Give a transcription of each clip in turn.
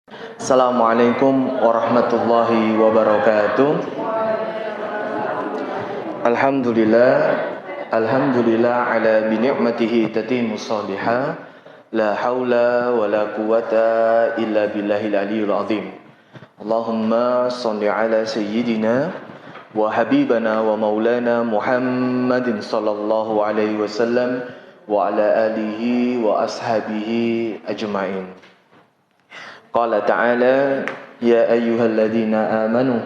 Assalamualaikum warahmatullahi wabarakatuh. Alhamdulillah, alhamdulillah ala bi-ni'matihi tatimmu salihah. La haula wa la quwata illa billahil aliyyil azim. Allahumma shalli ala sayyidina wa habibana wa maulana Muhammadin sallallahu alaihi wasallam wa ala alihi wa ashabihi ajma'in. Qala ta'ala ya ayyuhalladzina amanu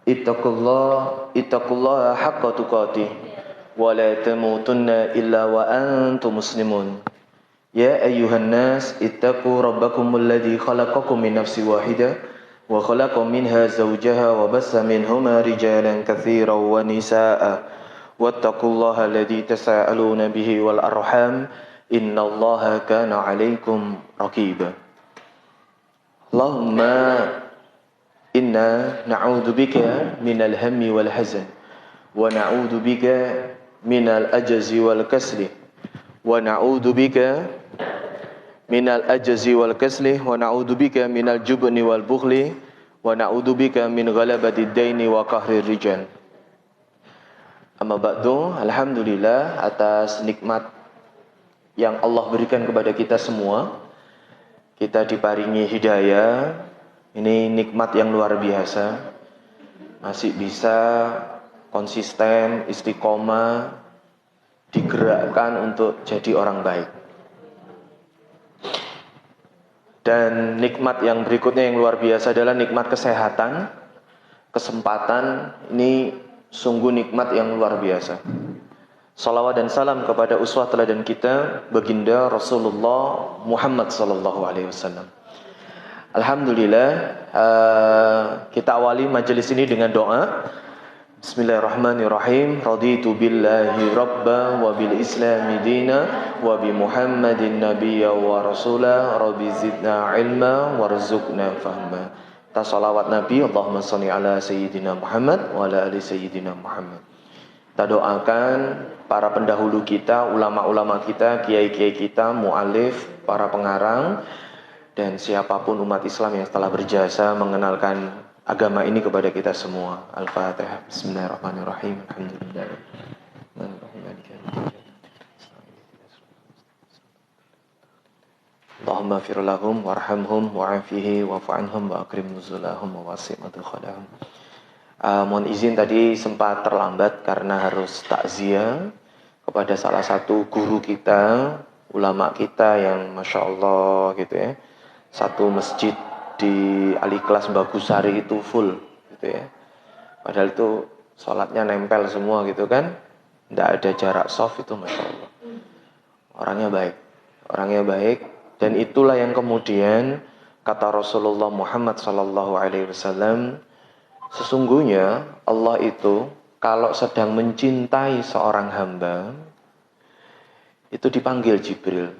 ittaqullaha haqqa tuqatih wa la tamutunna illa wa antum muslimun. Ya ayyuhan nas ittaqu rabbakumul ladzi khalaqakum min nafsin wahidah wa khalaqa minha zawjaha wa bassa minhuma rijalan katsiran wa nisaa'a wattaqullaha alladzi tasaaluna bihi wal arham innallaha kana 'alaikum raqiba. Allahumma inna na'udzubika minal hammi wal hazan wa na'udzubika minal ajzi wal kasli wa na'udzubika minal ajzi wal kasli wa na'udzubika minal jubni wal bukhli wa na'udzubika min ghalabatid daini wa qahrir rijal. Amma ba'du, alhamdulillah atas nikmat yang Allah berikan kepada kita semua. Kita diparingi hidayah, ini nikmat yang luar biasa. Masih bisa konsisten, istiqomah, digerakkan untuk jadi orang baik. Dan nikmat yang berikutnya yang luar biasa adalah nikmat kesehatan, kesempatan. Ini sungguh nikmat yang luar biasa. Salawat dan salam kepada uswah teladan kita, baginda Rasulullah Muhammad sallallahu alaihi wasallam. Alhamdulillah, kita awali majelis ini dengan doa. Bismillahirrahmanirrahim. Raditu billahi rabba wa bil islami dina wa bi Muhammadin nabiyya wa rasula. Rabbi zidna ilma warzuqna fahma. Ta salawat Nabi, Allahumma shalli ala sayyidina Muhammad wa ala ali sayyidina Muhammad. Kita doakan para pendahulu kita, ulama-ulama kita, kiai-kiai kita, mu'alif, para pengarang, dan siapapun umat Islam yang telah berjasa mengenalkan agama ini kepada kita semua. Al-Fatihah. Bismillahirrahmanirrahim. Alhamdulillah. Allahumma fir lahum warhamhum wa'afihi wa'fu anhum wa akrim nuzulahum wa wasi' madkhalahum. Mohon izin tadi sempat terlambat karena harus takziah kepada salah satu guru kita, ulama kita yang Masya Allah gitu ya. Satu masjid di Aliklas Bagusari itu full gitu ya. Padahal itu sholatnya nempel semua gitu kan. Tidak ada jarak soft, itu Masya Allah. Orangnya baik. Dan itulah yang kemudian kata Rasulullah Muhammad SAW, sesungguhnya Allah itu kalau sedang mencintai seorang hamba, itu dipanggil Jibril.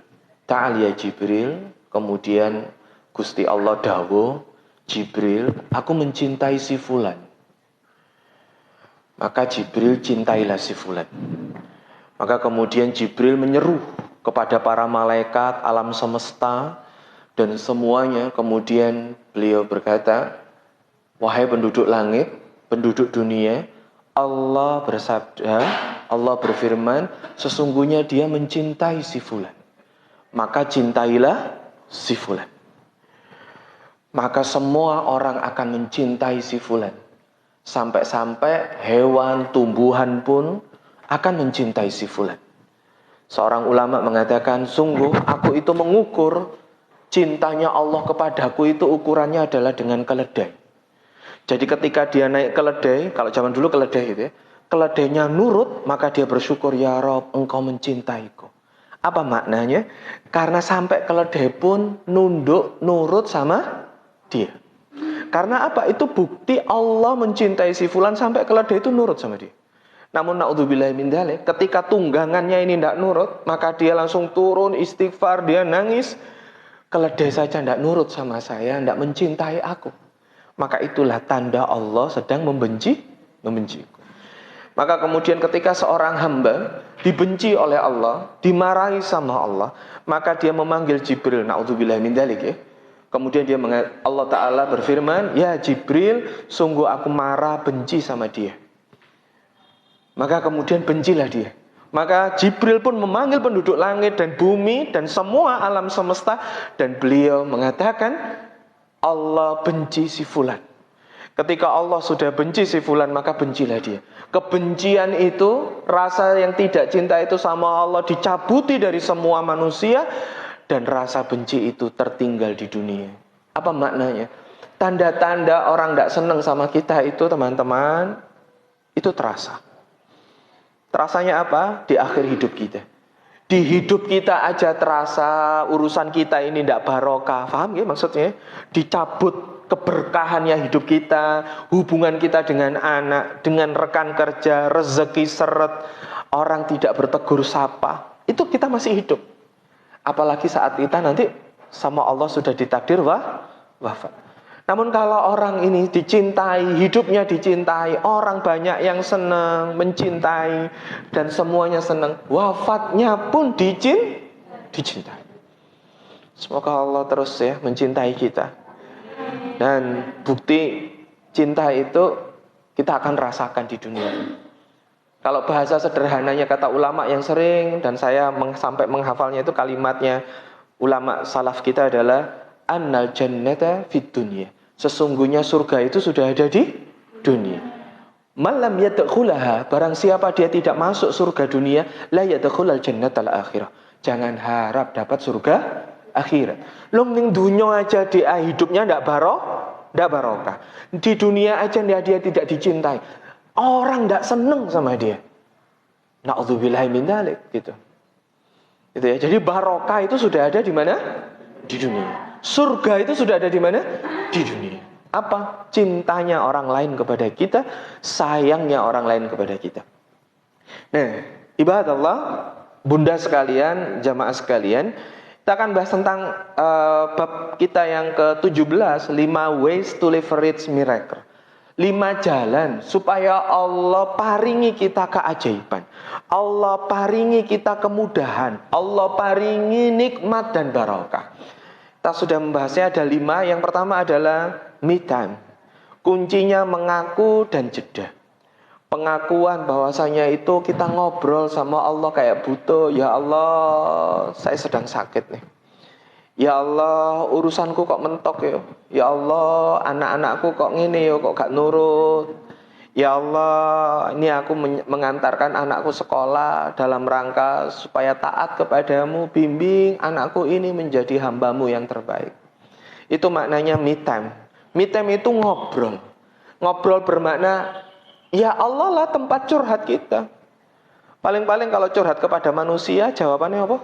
Ta'al ya Jibril. Kemudian Gusti Allah dawuh, Jibril, aku mencintai si fulan. Maka Jibril cintailah si fulan. Maka kemudian Jibril menyeru kepada para malaikat alam semesta dan semuanya. Kemudian beliau berkata, wahai penduduk langit, penduduk dunia, Allah bersabda, Allah berfirman, sesungguhnya dia mencintai si fulan. Maka cintailah si fulan. Maka semua orang akan mencintai si fulan. Sampai-sampai hewan, tumbuhan pun akan mencintai si fulan. Seorang ulama mengatakan, sungguh aku itu mengukur cintanya Allah kepadaku itu ukurannya adalah dengan keledai. Jadi ketika dia naik keledai, kalau zaman dulu keledai gitu ya, keledainya nurut, maka dia bersyukur, ya Rob, engkau mencintaiku. Apa maknanya? Karena sampai keledai pun nunduk, nurut sama dia. Karena apa? Itu bukti Allah mencintai si fulan sampai keledai itu nurut sama dia. Namun na'udzubillahi min dzalik, ketika tunggangannya ini tidak nurut, maka dia langsung turun istighfar, dia nangis. Keledai saja tidak nurut sama saya, tidak mencintai aku. Maka itulah tanda Allah sedang membenciku. Maka kemudian ketika seorang hamba dibenci oleh Allah, dimarahi sama Allah, maka dia memanggil Jibril, na'udzubillahi min dzalik ya. Kemudian Allah Ta'ala berfirman, ya Jibril, sungguh aku marah, benci sama dia. Maka kemudian bencilah dia. Maka Jibril pun memanggil penduduk langit dan bumi dan semua alam semesta, dan beliau mengatakan, Allah benci si fulan. Ketika Allah sudah benci si fulan, maka bencilah dia. Kebencian itu, rasa yang tidak cinta itu sama Allah dicabuti dari semua manusia, dan rasa benci itu tertinggal di dunia. Apa maknanya? Tanda-tanda orang tidak senang sama kita itu, teman-teman, itu terasa. Terasanya apa? Di akhir hidup kita. Di hidup kita aja terasa urusan kita ini tidak barokah. Paham ya maksudnya? Dicabut keberkahannya hidup kita, hubungan kita dengan anak, dengan rekan kerja, rezeki seret, orang tidak bertegur sapa. Itu kita masih hidup. Apalagi saat kita nanti sama Allah sudah ditakdir wafat. Namun kalau orang ini dicintai, hidupnya dicintai, orang banyak yang senang, mencintai, dan semuanya senang, wafatnya pun dicintai. Semoga Allah terus ya mencintai kita. Dan bukti cinta itu kita akan rasakan di dunia. Kalau bahasa sederhananya kata ulama yang sering, dan saya sampai menghafalnya itu kalimatnya ulama salaf kita adalah annal jannata fid dunya. Sesungguhnya surga itu sudah ada di dunia. Malam yadkhulaha, barang siapa dia tidak masuk surga dunia, la yadkhulal jannatal akhirah. Jangan harap dapat surga akhirat. Long ning dunia aja dia hidupnya ndak barokah. Di dunia aja dia tidak dicintai. Orang ndak seneng sama dia. Na'udzubillahi min dzalik gitu. Gitu ya. Jadi barokah itu sudah ada di mana? Di dunia. Surga itu sudah ada di mana? Di dunia. Apa? Cintanya orang lain kepada kita, sayangnya orang lain kepada kita. Nah, ibadah Allah, bunda sekalian, jamaah sekalian, kita akan bahas tentang bab kita yang ke-17, 5 ways to leverage miracle. 5 jalan supaya Allah paringi kita keajaiban. Allah paringi kita kemudahan. Allah paringi nikmat dan barokah. Kita sudah membahasnya ada 5. Yang pertama adalah me time. Kuncinya mengaku dan jeda. Pengakuan bahwasanya itu kita ngobrol sama Allah kayak butuh. Ya Allah, saya sedang sakit nih. Ya Allah, urusanku kok mentok ya. Ya Allah, anak-anakku kok ngene ya, kok gak nurut. Ya Allah, ini aku mengantarkan anakku sekolah dalam rangka supaya taat kepadamu, bimbing anakku ini menjadi hambamu yang terbaik. Itu maknanya me time. Me time itu ngobrol. Ngobrol bermakna, ya Allah lah tempat curhat kita. Paling-paling kalau curhat kepada manusia, jawabannya apa?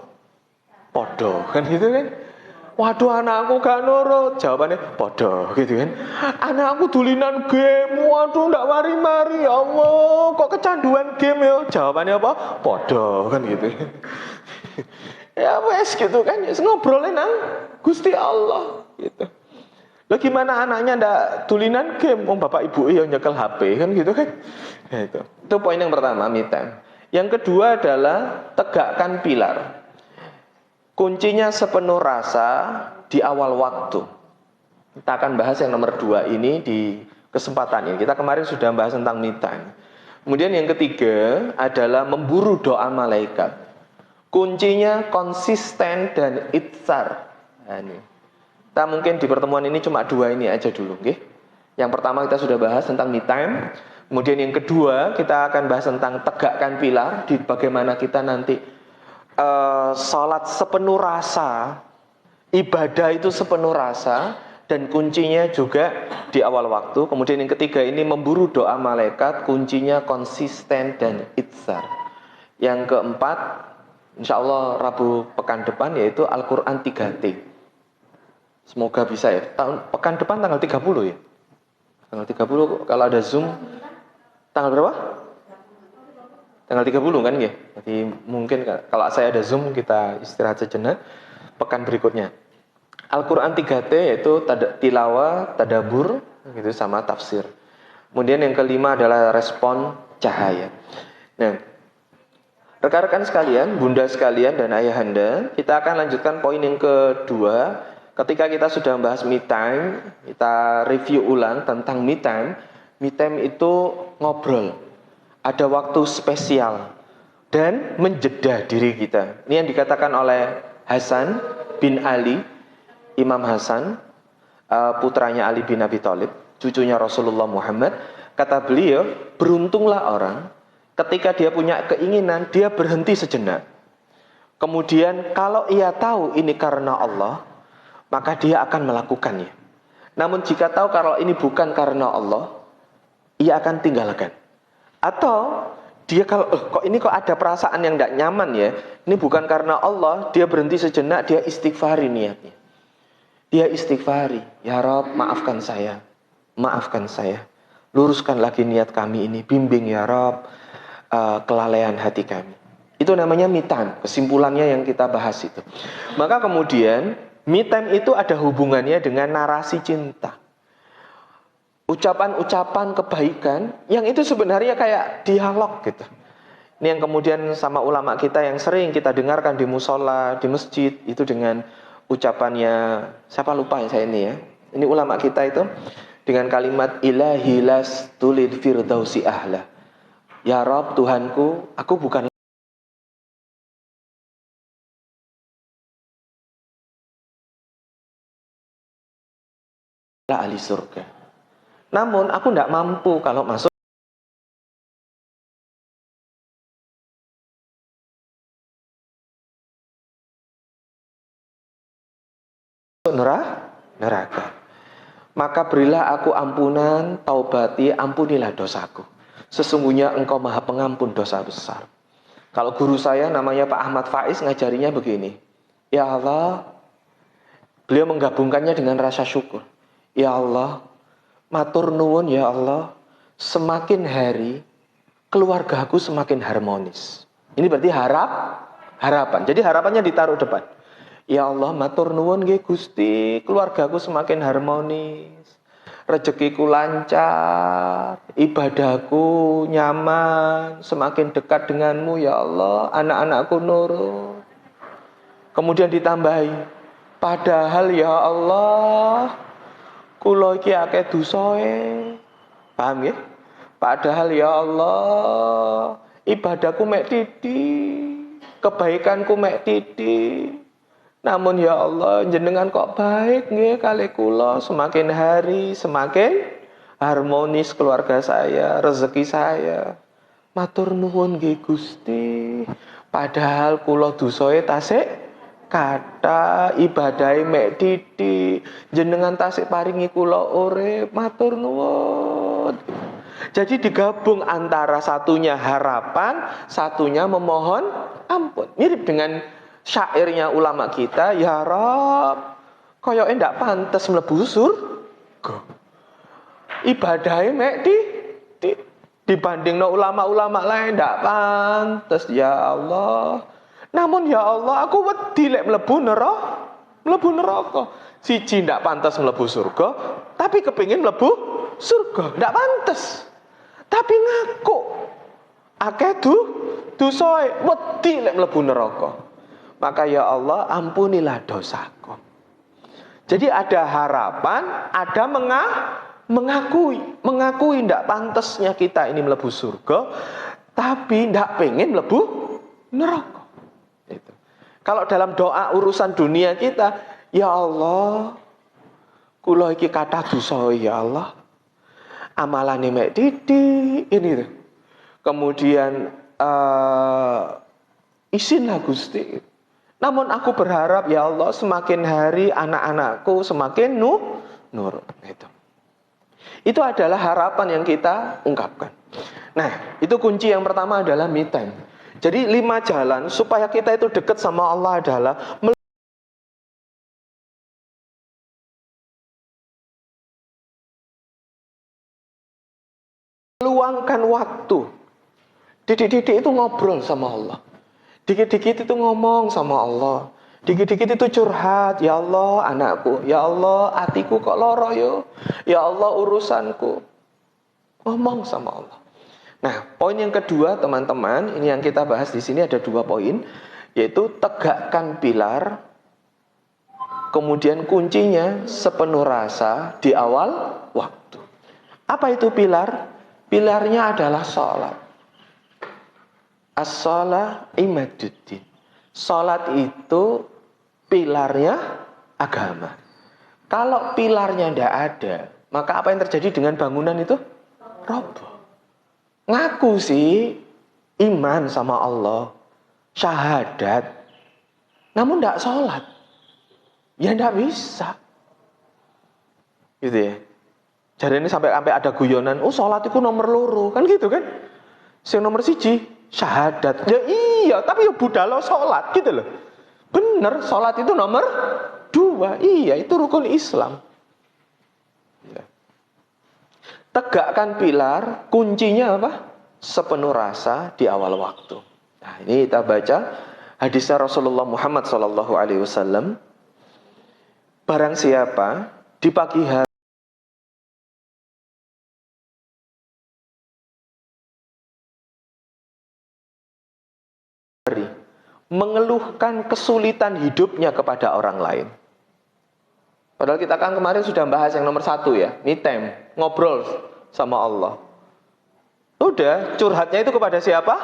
Podo, kan gitu kan? Waduh, anakku gak nurut. Jawabannya podo gitu kan. Anakku dulinan game. Waduh, ndak mari-mari. Ya Allah, kok kecanduan game ya? Jawabannya apa? Podo kan gitu. Ya wes gitu kan. Ngobrolin nang Gusti Allah gitu. Lah gimana anaknya ndak dulinan game? Bapak ibu yang nyekel HP kan gitu kan. Ya, itu poin yang pertama, me time. Yang kedua adalah tegakkan pilar. Kuncinya sepenuh rasa di awal waktu. Kita akan bahas yang nomor 2 ini di kesempatan ini. Kita kemarin sudah bahas tentang me time. Kemudian yang ketiga adalah memburu doa malaikat. Kuncinya konsisten dan itsar. Nah, ini. Kita mungkin di pertemuan ini cuma 2 ini aja dulu. Okay? Yang pertama kita sudah bahas tentang me time. Kemudian yang kedua kita akan bahas tentang tegakkan pilar. Di bagaimana kita nanti salat sepenuh rasa, ibadah itu sepenuh rasa, dan kuncinya juga di awal waktu. Kemudian yang ketiga ini memburu doa malaikat, kuncinya konsisten dan itsar. Yang keempat, insya Allah Rabu pekan depan yaitu Al-Quran 3T. Semoga bisa ya. Pekan depan tanggal 30 ya. Tanggal 30 kalau ada Zoom tanggal berapa? Tanggal 30 kan ya. Jadi mungkin kalau saya ada Zoom kita istirahat sejenak. Pekan berikutnya Al-Quran 3T yaitu tilawah, tadabur gitu sama tafsir. Kemudian yang kelima adalah respon cahaya. Nah, rekan-rekan sekalian, bunda sekalian dan ayahanda, kita akan lanjutkan poin yang kedua, ketika kita sudah membahas me time, kita review ulang tentang me time. Me time itu ngobrol, ada waktu spesial dan menjeda diri kita. Ini yang dikatakan oleh Hasan bin Ali, Imam Hasan, putranya Ali bin Abi Thalib, cucunya Rasulullah Muhammad. Kata beliau, beruntunglah orang ketika dia punya keinginan, dia berhenti sejenak. Kemudian kalau ia tahu ini karena Allah, maka dia akan melakukannya. Namun jika tahu kalau ini bukan karena Allah, ia akan tinggalkan. Atau dia kalau kok ada perasaan yang tidak nyaman ya, ini bukan karena Allah, dia berhenti sejenak, dia istighfari niatnya. Dia istighfari, ya Rabb, maafkan saya, luruskan lagi niat kami ini, bimbing ya Rabb kelalaian hati kami. Itu namanya me time, kesimpulannya yang kita bahas itu. Maka kemudian me time itu ada hubungannya dengan narasi cinta. Ucapan-ucapan kebaikan yang itu sebenarnya kayak dialog gitu. Ini yang kemudian sama ulama kita yang sering kita dengarkan di musola, di masjid, itu dengan ucapannya, siapa lupa ya saya ini ya. Ini ulama kita itu dengan kalimat ilahi las tulid firdausi ahla. Ya Rabb, Tuhanku, aku bukan ahli surga. Namun aku tidak mampu kalau masuk neraka. Maka berilah aku ampunan, taubati, ampunilah dosaku. Sesungguhnya engkau maha pengampun dosa besar. Kalau guru saya namanya Pak Ahmad Faiz ngajarinya begini. Ya Allah, beliau menggabungkannya dengan rasa syukur. Ya Allah, matur nuwun ya Allah, semakin hari keluargaku semakin harmonis. Ini berarti harapan. Jadi harapannya ditaruh depan. Ya Allah, matur nuwun nggih Gusti, keluargaku semakin harmonis. Rezekiku lancar, ibadahku nyaman, semakin dekat denganmu ya Allah, anak-anakku nurut. Kemudian ditambahi, padahal ya Allah, kula iki akeh dosae. Paham ya? Padahal ya Allah, ibadahku mek titik, kebaikanku mek titik. Namun ya Allah, jenengan kok baik nggih kali kula, semakin hari semakin harmonis keluarga saya, rezeki saya. Matur nuwun nggih Gusti. Padahal kula dosae tasik kata ibadahe mek titik, jenengan tasik paringi kula urip, matur nuwun. Jadi digabung antara satunya harapan, satunya memohon ampun. Mirip dengan syairnya ulama kita, ya Rabb, koyoke ndak pantes mlebu surga. Ibadahe mek dibandingno ulama-ulama lain ndak pantes ya Allah. Namun ya Allah, aku wedi lek mlebu neraka. Siji ndak pantes mlebu surga, tapi kepengin mlebu surga, ndak pantes. Tapi ngaku akeh dosae, wedi lek mlebu neraka. Maka ya Allah, ampunilah dosaku. Jadi ada harapan, ada mengakui ndak pantasnya kita ini mlebu surga, tapi ndak pengen mlebu neraka. Itu. Kalau dalam doa urusan dunia kita, ya Allah, kula iki kathah dosa ya Allah. Amalane mek titik ini. Kemudian izinlah Gusti. Namun aku berharap ya Allah, semakin hari anak-anakku semakin nurut. Itu adalah harapan yang kita ungkapkan. Nah, itu kunci yang pertama adalah me time. Jadi 5 jalan supaya kita itu dekat sama Allah adalah meluangkan waktu. Dikit-dikit itu ngobrol sama Allah. Dikit-dikit itu ngomong sama Allah. Dikit-dikit itu curhat. Ya Allah anakku. Ya Allah hatiku kok loro yo. Ya Allah urusanku. Ngomong sama Allah. Nah, poin yang kedua teman-teman, ini yang kita bahas di sini ada 2 poin, yaitu tegakkan pilar kemudian kuncinya sepenuh rasa di awal waktu. Apa itu pilar? Pilarnya adalah sholat. As-sholah imaduddin. Sholat itu pilarnya agama. Kalau pilarnya tidak ada, maka apa yang terjadi dengan bangunan itu? Roboh. Ngaku sih iman sama Allah, syahadat, namun tidak sholat, ya tidak bisa. Gitu ya. Jadi ini sampai ada guyonan, oh sholat itu nomor loro, kan gitu kan? Yang nomor siji syahadat, ya iya, tapi ya budalo sholat gitu loh. Bener, sholat itu nomor 2, iya itu rukun Islam. Ya. Tegakkan pilar, kuncinya apa? Sepenuh rasa di awal waktu. Nah ini kita baca hadisnya Rasulullah Muhammad SAW. Barang siapa di pagi hari mengeluhkan kesulitan hidupnya kepada orang lain. Padahal kita kan kemarin sudah bahas yang nomor 1 ya, me time, ngobrol sama Allah. Udah, curhatnya itu kepada siapa?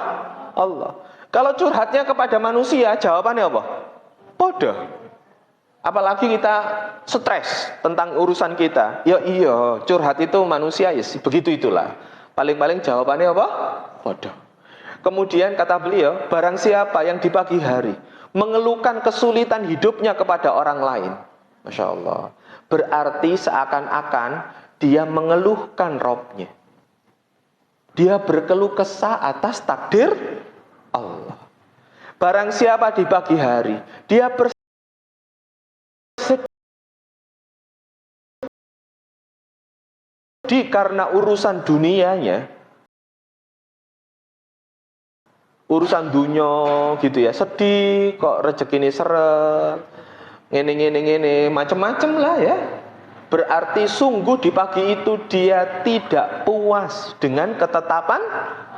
Allah. Kalau curhatnya kepada manusia, jawabannya apa? Bodoh. Apalagi kita stres tentang urusan kita. Ya iya, curhat itu manusia ya begitu itulah. Paling-paling jawabannya apa? Bodoh. Kemudian kata beliau, barang siapa yang di pagi hari mengeluhkan kesulitan hidupnya kepada orang lain, Masya Allah, berarti seakan-akan dia mengeluhkan Robnya. Dia berkeluh kesah atas takdir Allah. Barang siapa di pagi hari dia bersedih karena urusan dunianya, urusan dunia gitu ya, sedih kok rezeki ini seret, ngene macam-macam lah ya. Berarti sungguh di pagi itu dia tidak puas dengan ketetapan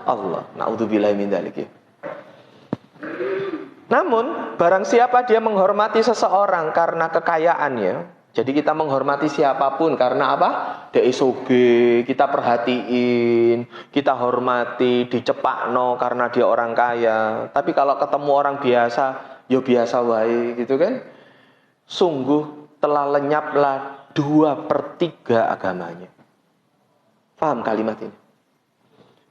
Allah. Na'udzubillahi min dzalik. Namun barang siapa dia menghormati seseorang karena kekayaannya, jadi kita menghormati siapapun karena apa? Dia soge, kita perhatiin, kita hormati, dicepakno karena dia orang kaya. Tapi kalau ketemu orang biasa, ya biasa wae gitu kan. Sungguh telah lenyaplah 2/3 agamanya. Paham kalimat ini?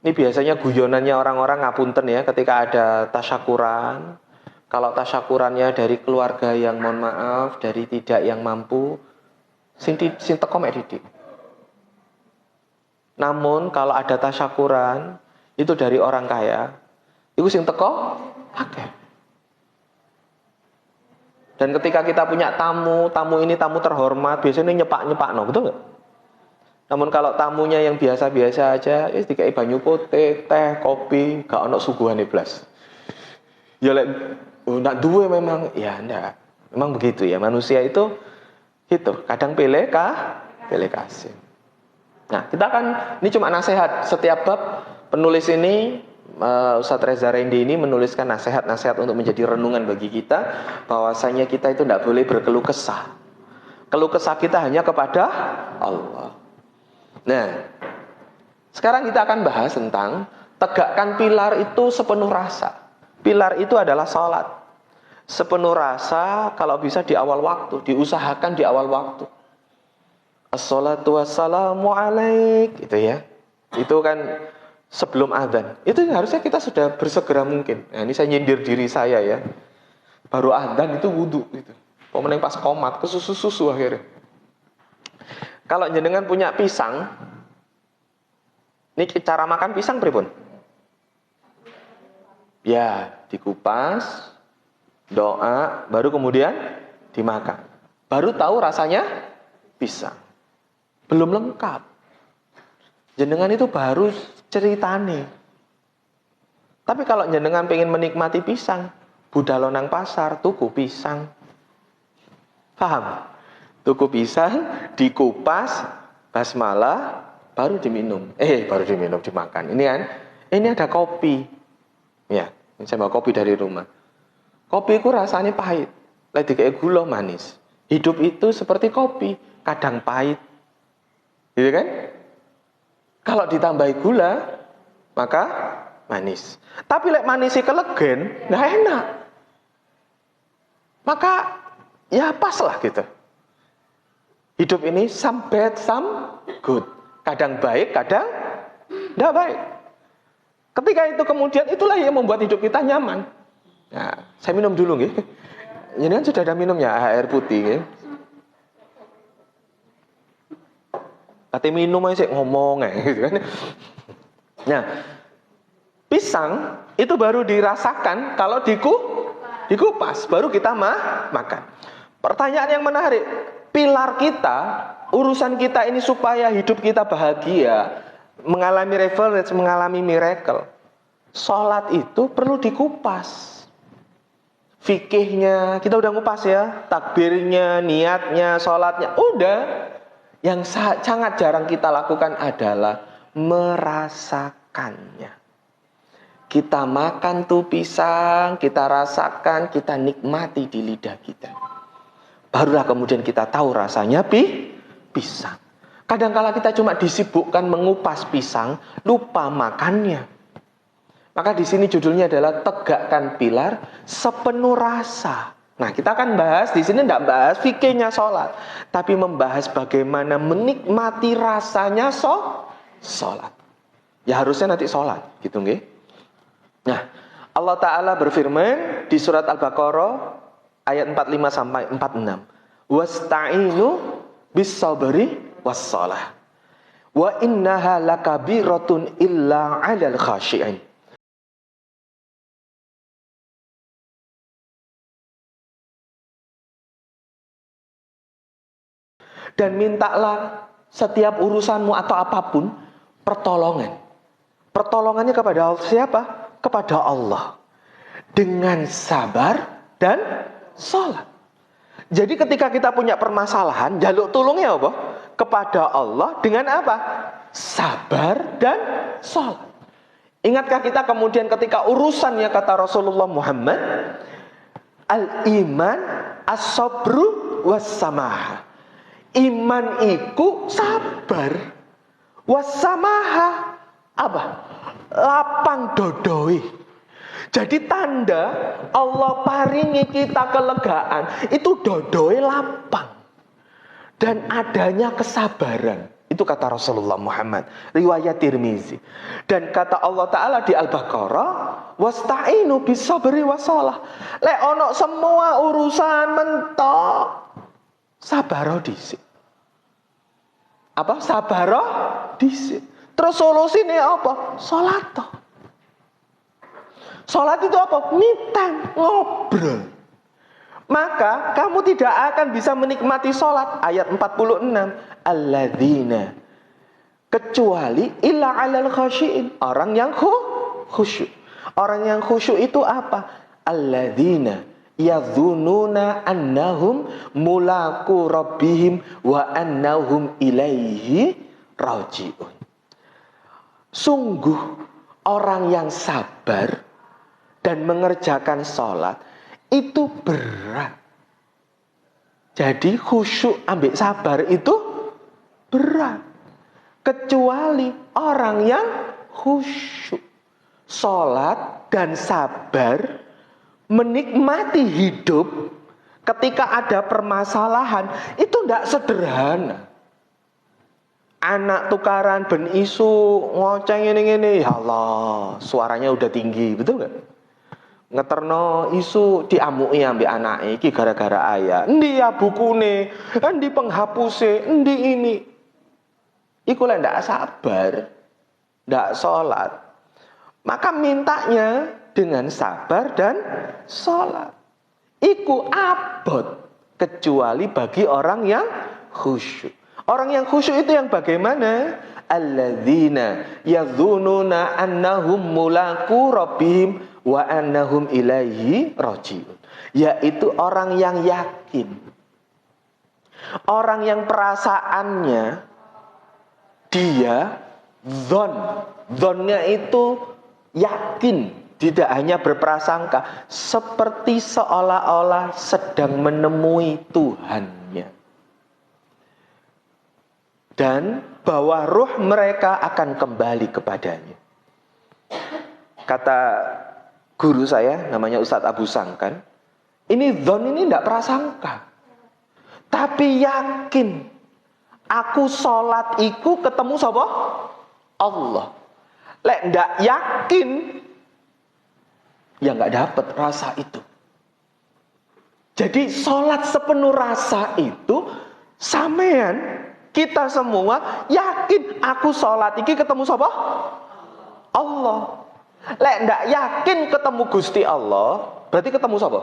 Ini biasanya guyonannya orang-orang ngapunten ya ketika ada tasyakuran. Kalau tasyakurannya dari keluarga yang mohon maaf, dari tidak yang mampu, sing teko mek didik. Namun kalau ada tasyakuran itu dari orang kaya, itu sing teko akeh. Dan ketika kita punya tamu ini tamu terhormat, biasanya nyepak-nyepakno, betul nggak? Namun kalau tamunya yang biasa-biasa aja, dikai banyu putih, teh, kopi, gak ono suguhane blas. Ya lek ndak duwe memang, ya ndak. Memang begitu ya, manusia itu kadang pilih kasih. Nah, kita kan ini cuma nasihat. Setiap bab penulis ini Ustadz Reza Rendi ini menuliskan nasihat-nasihat untuk menjadi renungan bagi kita, bahwasanya kita itu tidak boleh berkeluh kesah. Keluh kesah kita hanya kepada Allah. Nah, sekarang kita akan bahas tentang tegakkan pilar itu sepenuh rasa. Pilar itu adalah sholat. Sepenuh rasa, kalau bisa di awal waktu, diusahakan di awal waktu. Assalatu wassalamu alaik, gitu ya. Itu kan sebelum adzan. Itu harusnya kita sudah bersegera mungkin. Nah, ini saya nyindir diri saya ya. Baru adzan itu wudu gitu. Pemenang pas komat ke susu akhirnya. Kalau jenengan punya pisang, ini cara makan pisang pripun? Ya, dikupas, doa, baru kemudian dimakan. Baru tahu rasanya pisang. Belum lengkap. Jenengan itu baru ceritane. Tapi kalau jenengan pengen menikmati pisang, budal nang pasar, tuku pisang. Paham? Tuku pisang, dikupas, basmalah, baru diminum. Dimakan. Ini ada kopi. Ya, saya bawa kopi dari rumah. Kopi itu rasanya pahit. Lagi kayak gula manis. Hidup itu seperti kopi, kadang pahit. Gitu kan? Kalau ditambahi gula, maka manis. Tapi lek manisnya kelegen, nggak enak. Maka ya pas lah gitu. Hidup ini some bad, some good. Kadang baik, kadang tidak baik. Ketika itu kemudian itulah yang membuat hidup kita nyaman. Nah, saya minum dulu nggih. Ini kan sudah ada minumnya, air putih nggih. Kate minum aja ngomong gitu kan. Nah, pisang itu baru dirasakan kalau dikupas, baru kita makan. Pertanyaan yang menarik, pilar kita, urusan kita ini supaya hidup kita bahagia, mengalami revelation, mengalami miracle. Salat itu perlu dikupas. Fikihnya, kita udah ngupas ya, takbirnya, niatnya, salatnya, udah. Yang sangat jarang kita lakukan adalah merasakannya. Kita makan tuh pisang, kita rasakan, kita nikmati di lidah kita. Barulah kemudian kita tahu rasanya pisang. Kadang-kala kita cuma disibukkan mengupas pisang, lupa makannya. Maka di sini judulnya adalah tegakkan pilar sepenuh rasa. Nah, kita akan bahas di sini tidak bahas fikihnya sholat, tapi membahas bagaimana menikmati rasanya sholat. Ya harusnya nanti sholat, gitu nggih. Nah, Allah Ta'ala berfirman di surat Al-Baqarah ayat 45 sampai 46. Wasta'inu bis-sabri was-shalah. Wa innaha lakabiratun illa 'alal khashi'in. Dan mintalah setiap urusanmu atau apapun pertolongan. Pertolongannya kepada siapa? Kepada Allah. Dengan sabar dan sholat. Jadi ketika kita punya permasalahan, jaluk tulungnya apa? Kepada Allah dengan apa? Sabar dan sholat. Ingatkah kita kemudian ketika urusannya kata Rasulullah Muhammad, al-iman as-sabru was-samah. Iman iku sabar, wasamaha apa? Lapang dodoi. Jadi tanda Allah paringi kita kelegaan itu dodoi lapang dan adanya kesabaran. Itu kata Rasulullah Muhammad, riwayat Tirmizi. Dan kata Allah Ta'ala di Al-Baqarah, wasta'inu bis-sabri was-shalah. Lek ono semua urusan mentok, sabaro dhisik. Apa? Sabaro dhisik. Terus solusinya apa? Salat. Salat itu apa? Mitang, ngobrol. Maka kamu tidak akan bisa menikmati salat. Ayat 46. Alladzina, kecuali illa 'alal khashi'in, orang yang khusyuk. Orang yang khusyuk itu apa? Alladzina yadhununa annahum mulaku rabbihim wa annahum ilaihi raji'un. Sungguh orang yang sabar dan mengerjakan sholat itu berat. Jadi khusyuk ambek sabar itu berat. Kecuali orang yang khusyuk, sholat dan sabar, menikmati hidup ketika ada permasalahan itu tidak sederhana. Anak tukaran ben isu ngoceng ini, ya Allah, suaranya udah tinggi, betul nggak? Ngeterno isu diamui ambek anake iki gara-gara ayah. Endi ya bukune, endi penghapuse, endi ini. Iku lek ndak sabar, ndak salat, maka mintanya dengan sabar dan sholat. Iku abot kecuali bagi orang yang khusyuk. Orang yang khusyuk itu yang bagaimana? Alladzina yadhununa annahum mulaku rabbihim wa annahum ilaihi raji'un. Yaitu orang yang yakin. Orang yang perasaannya dia dzonnya itu yakin Tidak hanya berprasangka, seperti seolah-olah sedang menemui Tuhannya. Dan bahwa ruh mereka akan kembali kepadanya. Kata guru saya, namanya Ustadz Abu Sangkan, ini dzon ini tidak prasangka. Tapi yakin, aku sholat iku ketemu sapa? Allah. Lek ndak yakin, ya nggak dapat rasa itu. Jadi sholat sepenuh rasa itu, sampean kita semua yakin aku sholat iki ketemu sapa? Allah. Lek ndak yakin ketemu Gusti Allah, berarti ketemu sapa?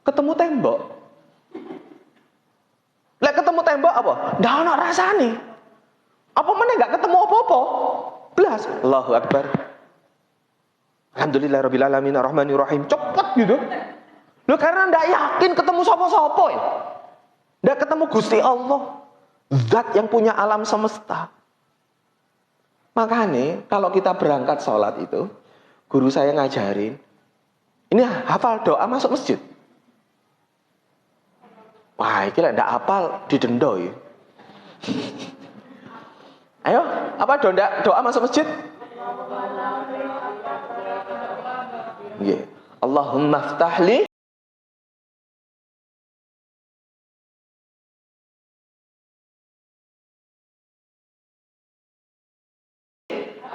Ketemu tembok. Lek ketemu tembok apa? Ndak ono rasane. Apa meneh nggak ketemu apa-apa? Blas. Allahu Akbar. Alhamdulillahirabbil alamin arrahmanir rahim. Cepet gitu. Loh karena ndak yakin ketemu sapa-sapa ya. Ndak ketemu Gusti Allah, zat yang punya alam semesta. Makanya kalau kita berangkat sholat itu, guru saya ngajarin, ini hafal doa masuk masjid. Wah, ini ndak hafal didenda ya. Ayo, apa doa masuk masjid? Yeah. Allahumma ftahli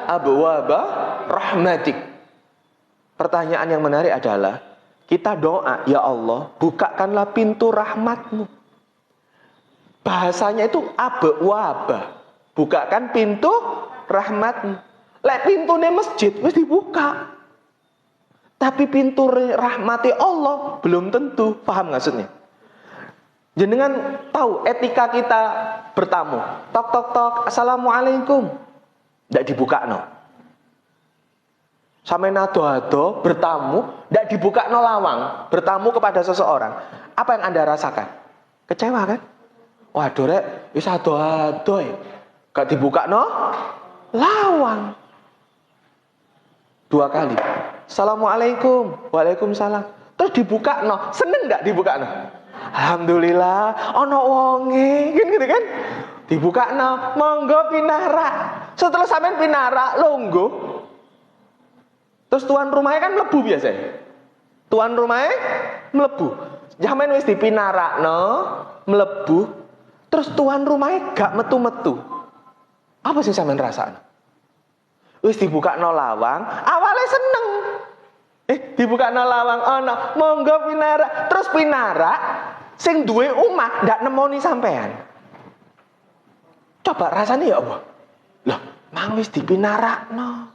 abwaba rahmatik. Pertanyaan yang menarik adalah kita doa, ya Allah, bukakanlah pintu rahmatmu. Bahasanya itu abwaba, bukakan pintu rahmatmu. Lek pintune masjid wis dibuka. Tapi pintu rahmati Allah belum tentu. Paham maksudnya? Jenengan tahu etika kita bertamu. Tok tok tok, assalamualaikum. Ndak dibuka no. Sampai nado-ado bertamu, ndak dibuka no lawang. Bertamu kepada seseorang. Apa yang Anda rasakan? Kecewa kan? Waduh rek, wis ado-ado ya. Gak dibuka no lawang. 2 kali. Assalamualaikum. Waalaikumsalam. Terus dibuka no. Seneng ndak dibuka no? Alhamdulillah. Ono wonge. Gitu kan? Dibuka no. Monggo pinara. Setelah sampean pinara, longgo. Terus tuan rumahnya kan mlebu biasanya. Tuan rumahnya mlebu. Sampean wis dipinara no, mlebu. Terus tuan rumahnya gak metu-metu. Apa sih sampean rasanya? Wis dibuka no lawang, awalnya seneng. Dibuka no lawang, ono, monggo pinara. Terus pinara, sing duwe omah ndak nemoni sampean. Coba rasanya ya apa? Loh, mang wis dipinara no.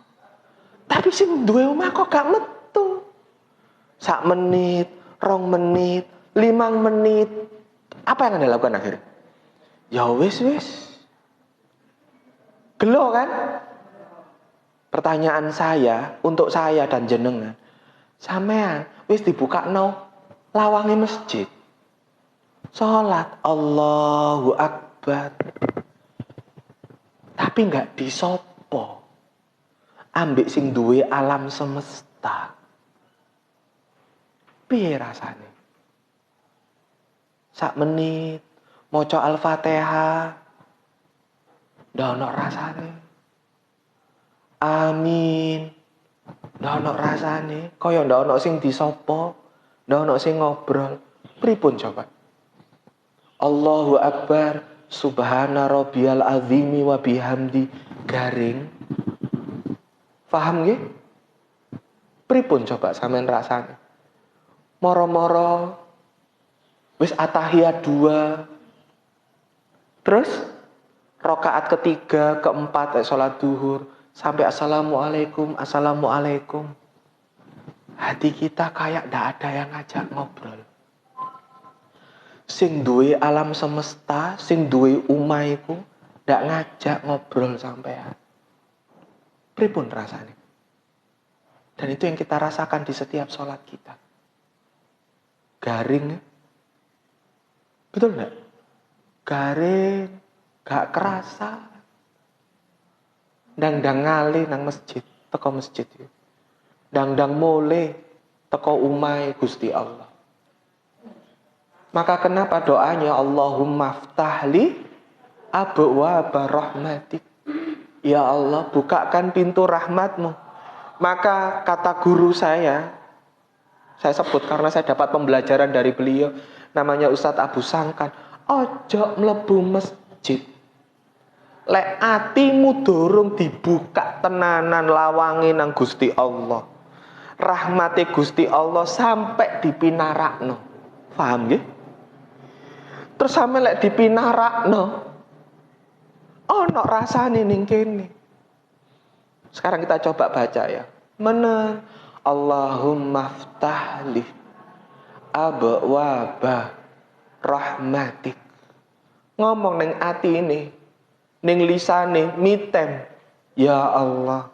Tapi sing duwe omah kok gak metu. 1 menit, 2 menit, 5 menit. Apa yang Anda lakukan akhirnya? Ya wis. Gelo kan? Pertanyaan saya untuk saya dan jenengan, sampean wis dibuka no lawangnya masjid, sholat Allahu Akbar, tapi nggak disopo, ambek sing duwe alam semesta, piye rasane? 1 menit maca Al-Fatihah, ndak ono rasane. Amin. Ndak ono rasane, kaya ndak ono sing disopo, ndak ono sing ngobrol. Pripun coba? Allahu Akbar, subhana rabbiyal azimi wa bihamdi, garing. Paham nggih? Pripun coba sampean rasane? Moro-moro wis atahiyat 2. Terus rakaat ketiga, keempat salat zuhur. Sampai assalamualaikum. Hati kita kayak ndak ada yang ngajak ngobrol. Sing duwe alam semesta, sing duwe umah iku ndak ngajak ngobrol sampean. Pripun rasane? Dan itu yang kita rasakan di setiap sholat kita. Garing. Betul nggak? Garing, gak kerasa. Ndang ngali nang masjid, teko masjid itu. Dang-dang mole teko umai Gusti Allah. Maka kenapa doanya Allahumma ftahli abwaaba rahmatik. Ya Allah, bukakan pintu rahmatmu. Maka kata guru saya sebut karena saya dapat pembelajaran dari beliau, namanya Ustadz Abu Sangkan. Ojo mlebu masjid lek atimu durung dibuka tenanan lawange nang Gusti Allah. Rahmate Gusti Allah sampai dipinarakno. Paham nggih? Terus sampe lek dipinarakno ono rasane ning kene. Sekarang kita coba baca ya. Menen Allahumma ftahli abwaaba rahmatik. Ngomong ning ati ini, ning lisane mitem, ya Allah,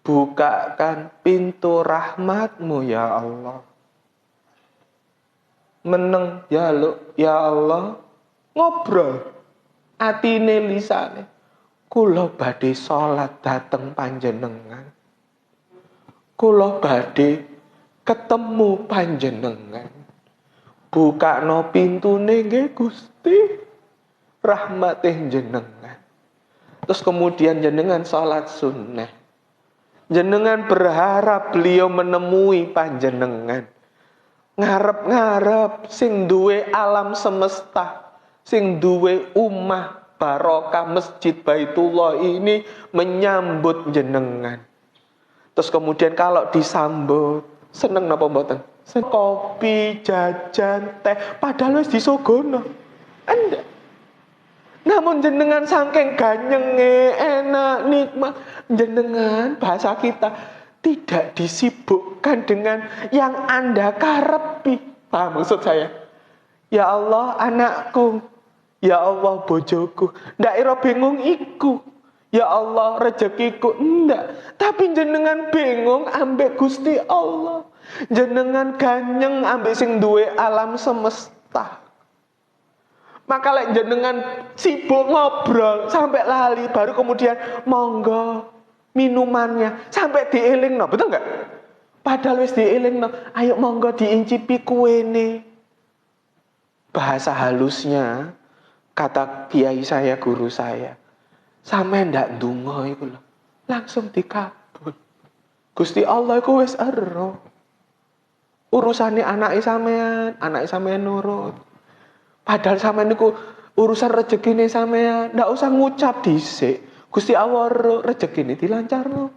bukakan pintu rahmatmu ya Allah. Meneng jaluk ya Allah, ngobrol atine lisane, kula badhe salat dateng panjenengan, kula badhe ketemu panjenengan, bukakno pintune nggih Gusti, rahmate jenengan. Terus kemudian jenengan salat sunnah, jenengan berharap beliau menemui panjenengan. Ngarep-ngarep sing duwe alam semesta, sing duwe umah barokah Masjid Baitullah ini menyambut jenengan. Terus kemudian kalau disambut, seneng napa mboten? Kopi, jajan, teh, padahal wis disogono. Enggak. Namun jenengan saking ganyenge, enak, nikmat, jenengan bahasa kita tidak disibukkan dengan yang Anda karepi. Paham maksud saya? Ya Allah anakku, ya Allah bojoku, ndak ira bingung iku. Ya Allah rezekiku, ndak. Tapi jenengan bingung ambek Gusti Allah. Jenengan ganyeng ambek sing duwe alam semesta. Maka lek jenengan sibuk ngobrol sampai lali, baru kemudian monggo minumannya sampai dielingno, betul nggak? Padahal wis dielingno, ayo monggo diincipi kuene. Bahasa halusnya, kata kiai saya, guru saya, sampe ndak ndonga iku lho, langsung dikabul. Gusti Allah iku wis ero. Urusane anake sampean nurut. Padahal sampean niku urusan rezekine sampean, ndak usah ngucap dhisik. Gusti Allah rezekine dilancarno.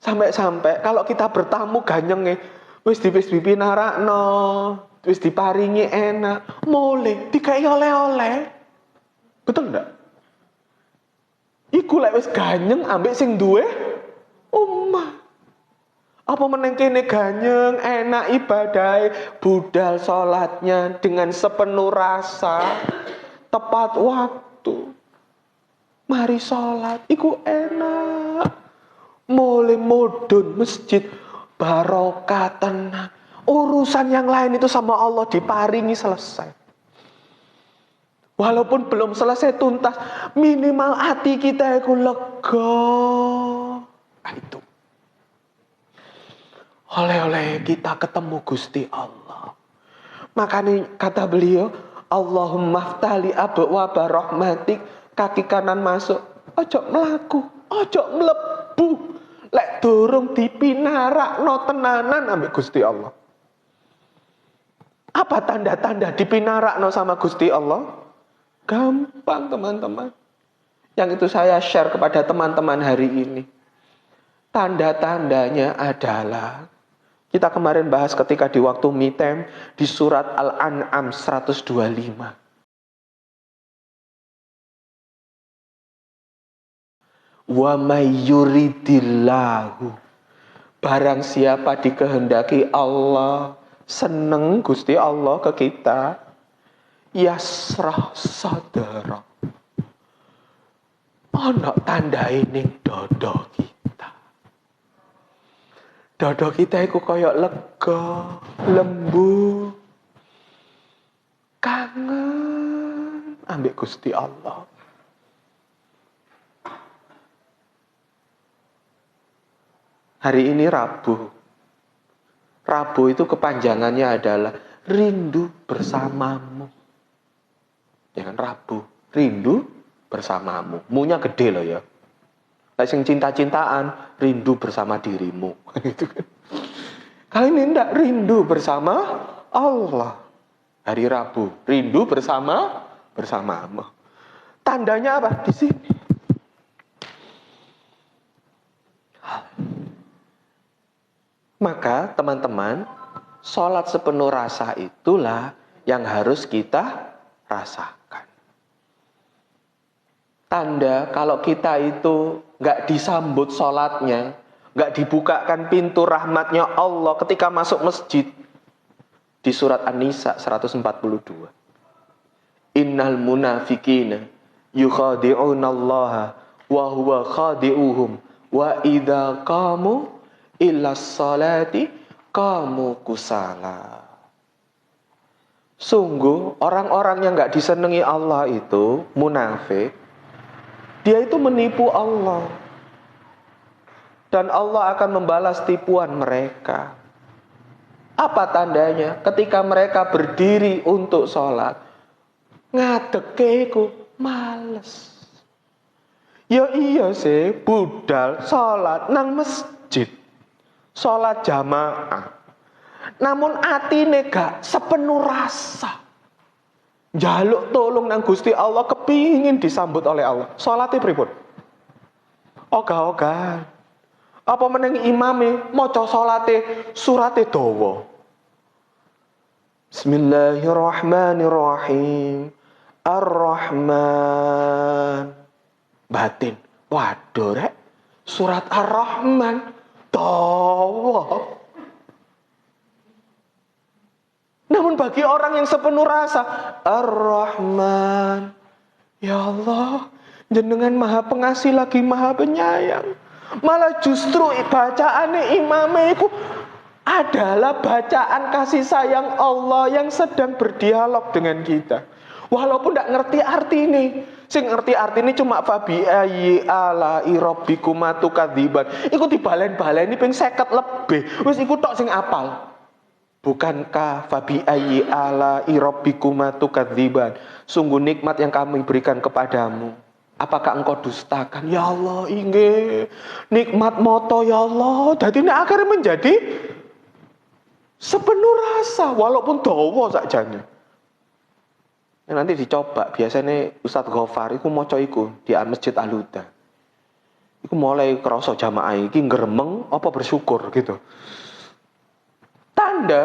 Sampai kalau kita bertamu ganyenge wis dipinarakno, wis diparingi enak, mulih dikai oleh-oleh. Betul ndak? Iku lek wis ganyeng ambek sing duwe omah. Apa meneng kene ganyeng, enak ibadahe, budal salatnya dengan sepenuh rasa, tepat waktu. Mari salat, iku enak. Mulai mudun masjid, barokah tenang. Urusan yang lain itu sama Allah diparingi selesai. Walaupun belum selesai tuntas, minimal hati kita itu lega. Itu. Oleh-oleh kita ketemu Gusti Allah. Makanya kata beliau, Allahumma ftali abwaaba rahmatik. Kaki kanan masuk, ojo melaku, ojo mlebu. Lek durung dipinarakno tenanan ambek Gusti Allah. Apa tanda-tanda dipinarakno sama Gusti Allah? Gampang teman-teman. Yang itu saya share kepada teman-teman hari ini. Tanda-tandanya adalah, kita kemarin bahas ketika di waktu mitem di surat Al-An'am 125. Wa may yuridillahu, barang siapa dikehendaki Allah, seneng Gusti Allah ke kita, yasrah sadara, ana tandae ning dodo kita. Dodo kita iku kaya lega, lembu, kangen ambek Gusti Allah. Hari ini Rabu. Rabu itu kepanjangannya adalah rindu bersamamu. Ya kan, Rabu, rindu bersamamu. Munya gede loh ya. Kayak sing cinta-cintaan, rindu bersama dirimu. Gitu kan. Kali ini enggak, rindu bersama Allah. Hari Rabu, rindu bersamamu. Tandanya apa? Di sini. Maka teman-teman, sholat sepenuh rasa itulah yang harus kita rasakan. Tanda kalau kita itu nggak disambut sholatnya, nggak dibukakan pintu rahmatnya Allah ketika masuk masjid. Di surat An-Nisa 142. Innal munafiqina yukhadi'una Allah wa huwa khadi'uhum wa idza qamu illa sholati qamu kusala. Sungguh orang-orang yang nggak disenangi Allah itu munafik. Dia itu menipu Allah. Dan Allah akan membalas tipuan mereka. Apa tandanya? Ketika mereka berdiri untuk sholat, ngadeke iku males. Ya iya sih, budal sholat nang masjid, sholat jamaah. Namun atine gak sepenuh rasa. Njaluk tolong nang Gusti Allah, kepingin disambut oleh Allah. Sholatnya pripun? Ogah-ogahan. Apa meneng imame maca salate surate dawa. Bismillahirrahmanirrahim. Ar-Rahman. Batin. Waduh rek, surat Ar-Rahman dawa. Namun bagi orang yang sepenuh rasa, Ar-Rahman, ya Allah, jenengan maha pengasih lagi maha penyayang. Malah justru bacaannya imamnya itu adalah bacaan kasih sayang Allah yang sedang berdialog dengan kita. Walaupun tidak ngerti arti ini. Sing ngerti arti ini cuma fabi ayyi ala rabbikuma tukadziban. Iku dibalen-baleni ping 50 lebih. Wis iku tok sing apal. Bukankah fabi ayyi ala rabbikuma tukadziban? Sungguh nikmat yang kami berikan kepadamu. Apakah engkau dustakan? Ya Allah, inggih. Nikmat moto ya Allah. Jadi ini akhirnya menjadi sepenuh rasa. Walaupun dawa sakjane. Nanti dicoba. Biasanya Ustadz Ghaffar itu moco iku di Masjid Al-Huda. Iku mulai kerasa jamaah iki ngremeng apa bersyukur gitu. Tanda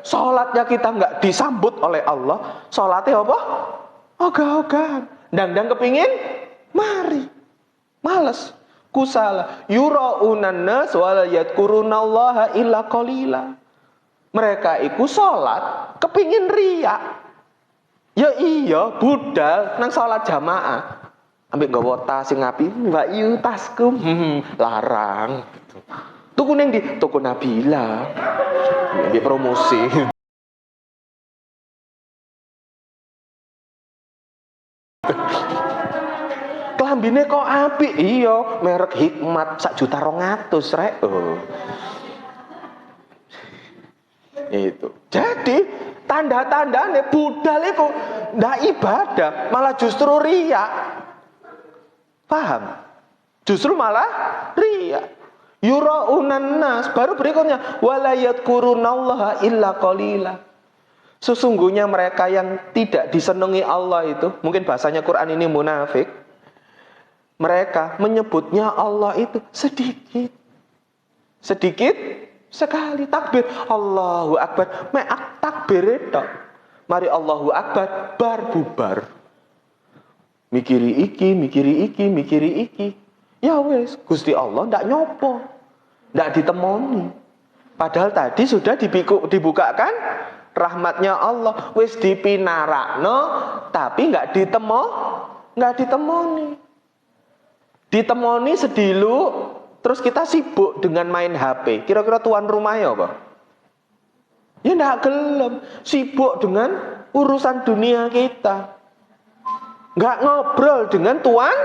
sholatnya kita nggak disambut oleh Allah. Sholatnya apa? Ogah-ogahan. Dang-dang kepingin mari, males, kusala, yura'unan nas wala yadkurunallaha illa qalila. Mereka iku sholat kepingin riak. Ya iya, budal nang sholat jamaah. Ambil nggawa tas sing api, Mbak Yu tasku, larang. Tuku ning di toko Nabila. Di promosi. Klambine kok apik, iya, merek Hikmat 1.200.000 rek. Itu. Jadi tanda-tandane budal itu ndak ibadah, malah justru riya. Paham? Justru malah riya. Yura'unan nas, baru berikutnya wala yadkurunallaha illa qalila. Sesungguhnya mereka yang tidak disenangi Allah itu, mungkin bahasanya Quran ini munafik. Mereka menyebutnya Allah itu sedikit. Sedikit sekali takbir. Allahu Akbar. Mek takbir itu. Mari Allahu Akbar. Bar bubar. Mikiri iki, mikiri iki, mikiri iki. Ya wes, Gusti Allah ndak nyopo. Ndak ditemoni. Padahal tadi sudah dibukakan rahmatnya Allah. Wes dipinarakno, tapi nggak ditemoni. Ditemoni sedilu, terus kita sibuk dengan main HP. Kira-kira tuan rumahnya apa? Ya ndak gelem, sibuk dengan urusan dunia kita. Nggak ngobrol dengan tuan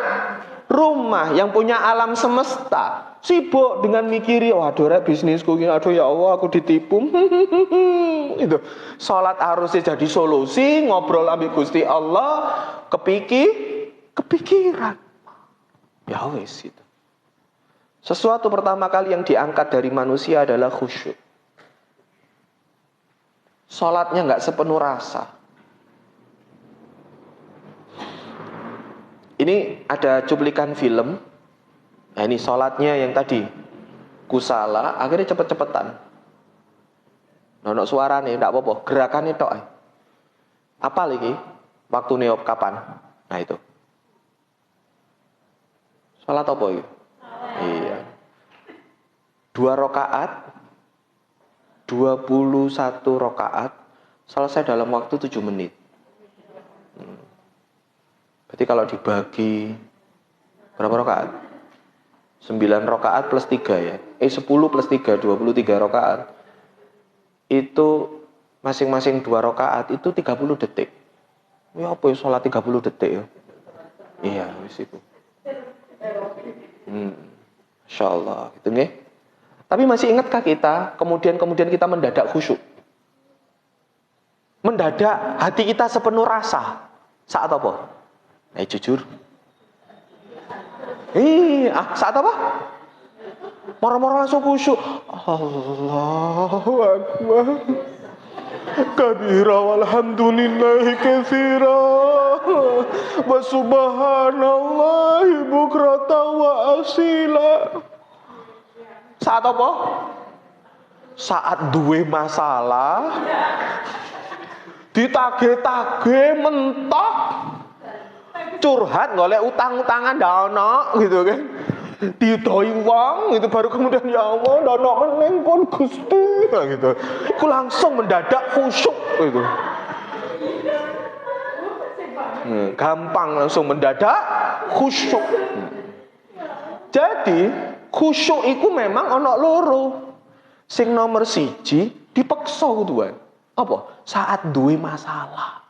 rumah yang punya alam semesta. Sibuk dengan mikiri, waduh rek bisnisku ini, aduh ya Allah aku ditipu. Itu. Salat harusnya jadi solusi, ngobrol ambil Gusti Allah, kepikiran. Ya wes itu. Sesuatu pertama kali yang diangkat dari manusia adalah khusyuk. Salatnya nggak sepenuh rasa. Ini ada cuplikan film. Nah ini sholatnya yang tadi kusala, akhirnya cepet-cepetan. Nono suara nih, tidak apa-apa, gerakannya tok. Apa lagi? Waktu neop kapan? Nah itu. Sholat apa itu? Iya. 2 rakaat, 21 rakaat, selesai dalam waktu 7 menit. Berarti kalau dibagi berapa rakaat? 9 rakaat plus 3 ya. 10 plus 3, 23 rakaat. Itu masing-masing 2 rakaat itu 30 detik. Ya apa ya sholat 30 detik ya? Iya, wis itu. Insyaallah, gitu nggih. Tapi masih ingatkah kita kemudian kita mendadak khusyuk? Mendadak hati kita sepenuh rasa. Saat apa? Jujur. Saat apa? Moro-moro langsung khusyuk. Allahu Akbar. Kabira walhamdulillahi katsira. Wa subhanallahi bukrata wa asila. Saat apa? Saat duwe masalah. Ditagih-tagih mentok. Curhat golek utang-utangan ndak ono gitu kan. Didoi wong itu baru kemudian ya Allah ndak ono meneng pun Gusti gitu. Iku langsung mendadak khusyuk gitu. Gampang langsung mendadak khusyuk. Jadi khusyuk iku memang ono loro. Sing nomor 1 dipeksa kuduan. Apa? Saat duwe masalah.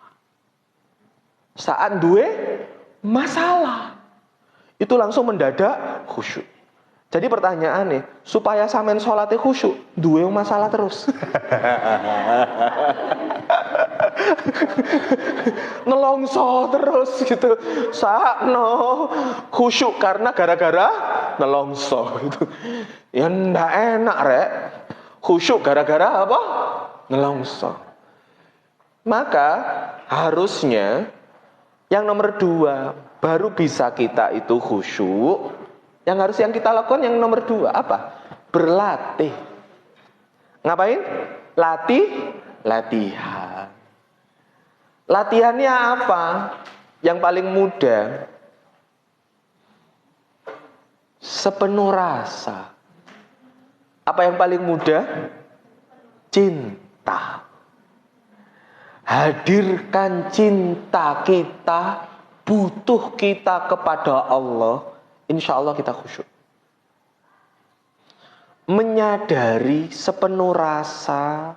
Saat duwe masalah itu langsung mendadak khusyuk. Jadi pertanyaannya, supaya sampean sholatnya khusyuk, duwe masalah terus. Nelongso terus gitu. Sakno khusyuk karena gara-gara nelongso gitu. Ya ndak enak rek. Khusyuk gara-gara apa? Nelongso. Maka harusnya yang nomor 2, baru bisa kita itu khusyuk. Yang kita lakukan yang nomor 2 apa? Berlatih. Ngapain? Latihan. Latihannya apa? Yang paling mudah. Sepenuh rasa. Apa yang paling mudah? Cinta. Hadirkan cinta kita, butuh kita kepada Allah, insya Allah kita khusyuk. Menyadari sepenuh rasa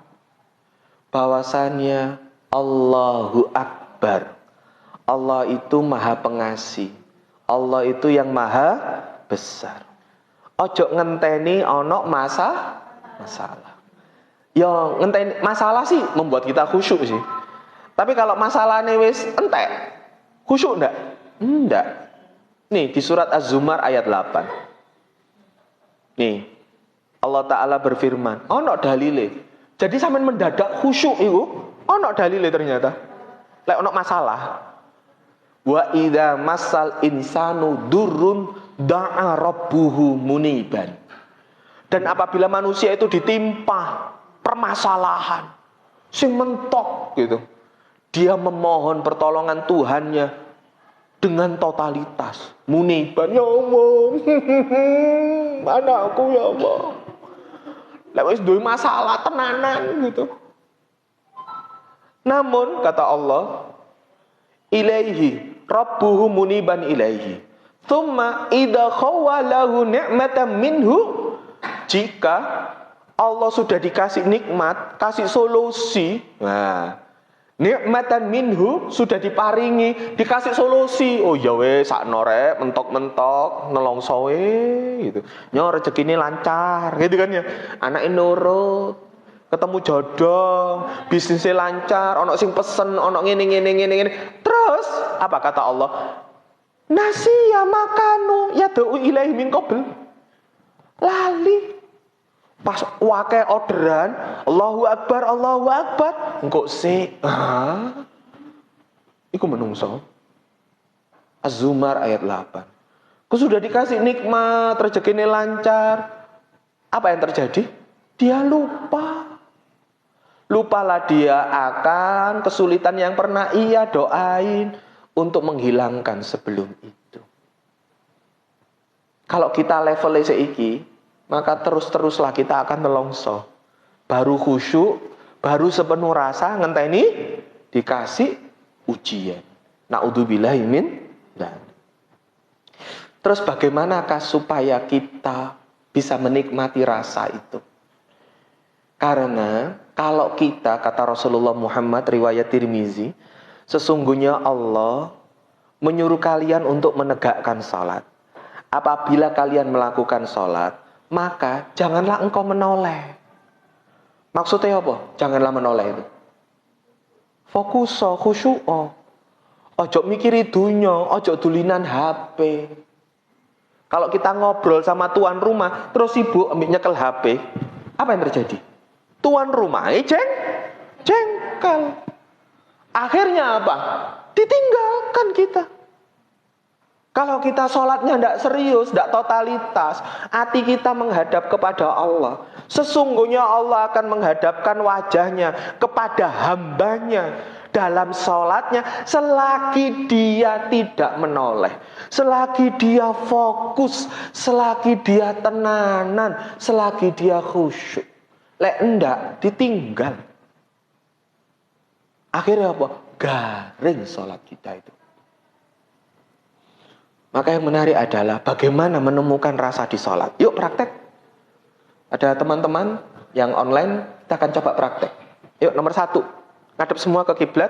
bahwasannya Allahu Akbar. Allah itu maha pengasih. Allah itu yang maha besar. Ojo ngenteni ono masalah. Ya ngenteni masalah sih membuat kita khusyuk sih. Tapi kalau masalahnya wis entek, khusyuk enggak? Enggak. Nih di surat Az-Zumar ayat 8. Nih Allah Ta'ala berfirman, ono dalile. Jadi sampean mendadak khusyuk itu, ono dalile ternyata. Lek ono masalah. Wa idza massal insanu durrun da'a rabbuhu muniban. Dan apabila manusia itu ditimpa permasalahan sing mentok gitu, dia memohon pertolongan Tuhannya dengan totalitas. Muniban, ya Allah, anakku ya Allah. Lewis duwe masalah tenanan gitu. Namun kata Allah, ilaihi rabbuhu muniban ilaihi. Tsumma idza khawalahu ni'matan minhu. Jika Allah sudah dikasih nikmat, kasih solusi, nah Nikmatan minhu, sudah diparingi, dikasih solusi. Oh ya wes sakno rek mentok-mentok nelongso gitu. Nyo rezekine lancar gitu kan ya. Anake nurut, ketemu jodoh, bisnisnya lancar, ono sing pesen, ono ngene. Terus apa kata Allah? Nasiya makanu yad'u ilaihi min qabl. Lali. Pas wakai orderan, Allahu Akbar, engkau iku menungso. Az-Zumar ayat 8. Kau sudah dikasih nikmat, rezekinya lancar. Apa yang terjadi? Dia lupa. Lupalah dia akan kesulitan yang pernah ia doain untuk menghilangkan sebelum itu. Kalau kita levelnya seiki, maka terus-teruslah kita akan nelongso. Baru khusyuk, baru sepenuh rasa ngenteni dikasih ujian. Na'udzubillahi min dzalik. Terus bagaimanakah supaya kita bisa menikmati rasa itu? Karena kalau kita, kata Rasulullah Muhammad riwayat Tirmizi, sesungguhnya Allah menyuruh kalian untuk menegakkan salat. Apabila kalian melakukan salat, maka janganlah engkau menoleh. Maksudnya apa? Janganlah menoleh itu. Fokus, khusyuk. Ojo mikiri dunya, ojo dulinan HP. Kalau kita ngobrol sama tuan rumah, terus sibuk ambil nyekel HP, apa yang terjadi? Tuan rumah jengkel. Akhirnya apa? Ditinggalkan kita. Kalau kita sholatnya tidak serius, tidak totalitas, hati kita menghadap kepada Allah. Sesungguhnya Allah akan menghadapkan wajahnya kepada hambanya dalam sholatnya selagi dia tidak menoleh. Selagi dia fokus, selagi dia tenanan, selagi dia khusyuk. Lek enggak, ditinggal. Akhirnya apa? Garing sholat kita itu. Maka yang menarik adalah bagaimana menemukan rasa di sholat. Yuk praktek. Ada teman-teman yang online, kita akan coba praktek. Yuk nomor 1, ngadep semua ke kiblat.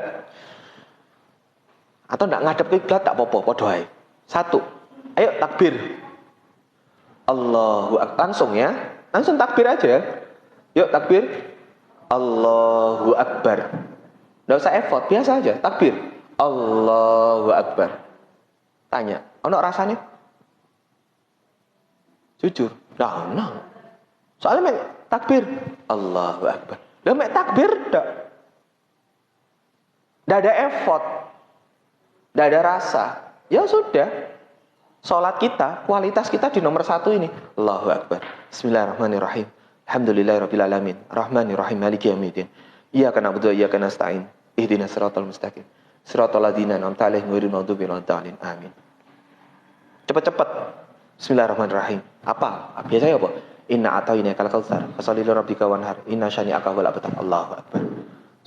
Atau enggak ngadep ke kiblat tak apa-apa, podo ae. 1, ayo takbir. Allahu Akbar. Langsung ya. Langsung takbir aja. Yuk takbir. Allahu Akbar. Enggak usah effort, biasa aja. Takbir. Allahu Akbar. Tanya, ono rasanya? Jujur. Nah. Soalnya mek takbir. Allahu Akbar. Lah mek takbir enggak ada effort. Enggak ada rasa. Ya sudah. Salat kita, kualitas kita di nomor 1 ini. Allahu Akbar. Bismillahirrahmanirrahim. Alhamdulillahirabbil alamin. Rahmanirrahim. Maliki yaumiddin. Iyyaka na'budu wa iyyaka nasta'in. Ihdinas siratal mustaqim. Siratal ladzina an'amta 'alaihim ghairil maghdubi 'alaihim. Amin. Cepat-cepat. Bismillahirrahmanirrahim. Apa? Biasanya apa? Inna a'tainakal kautsar, fasholli li rabbika wanhar. Inna syani'aka wal abtar. Allahu Akbar.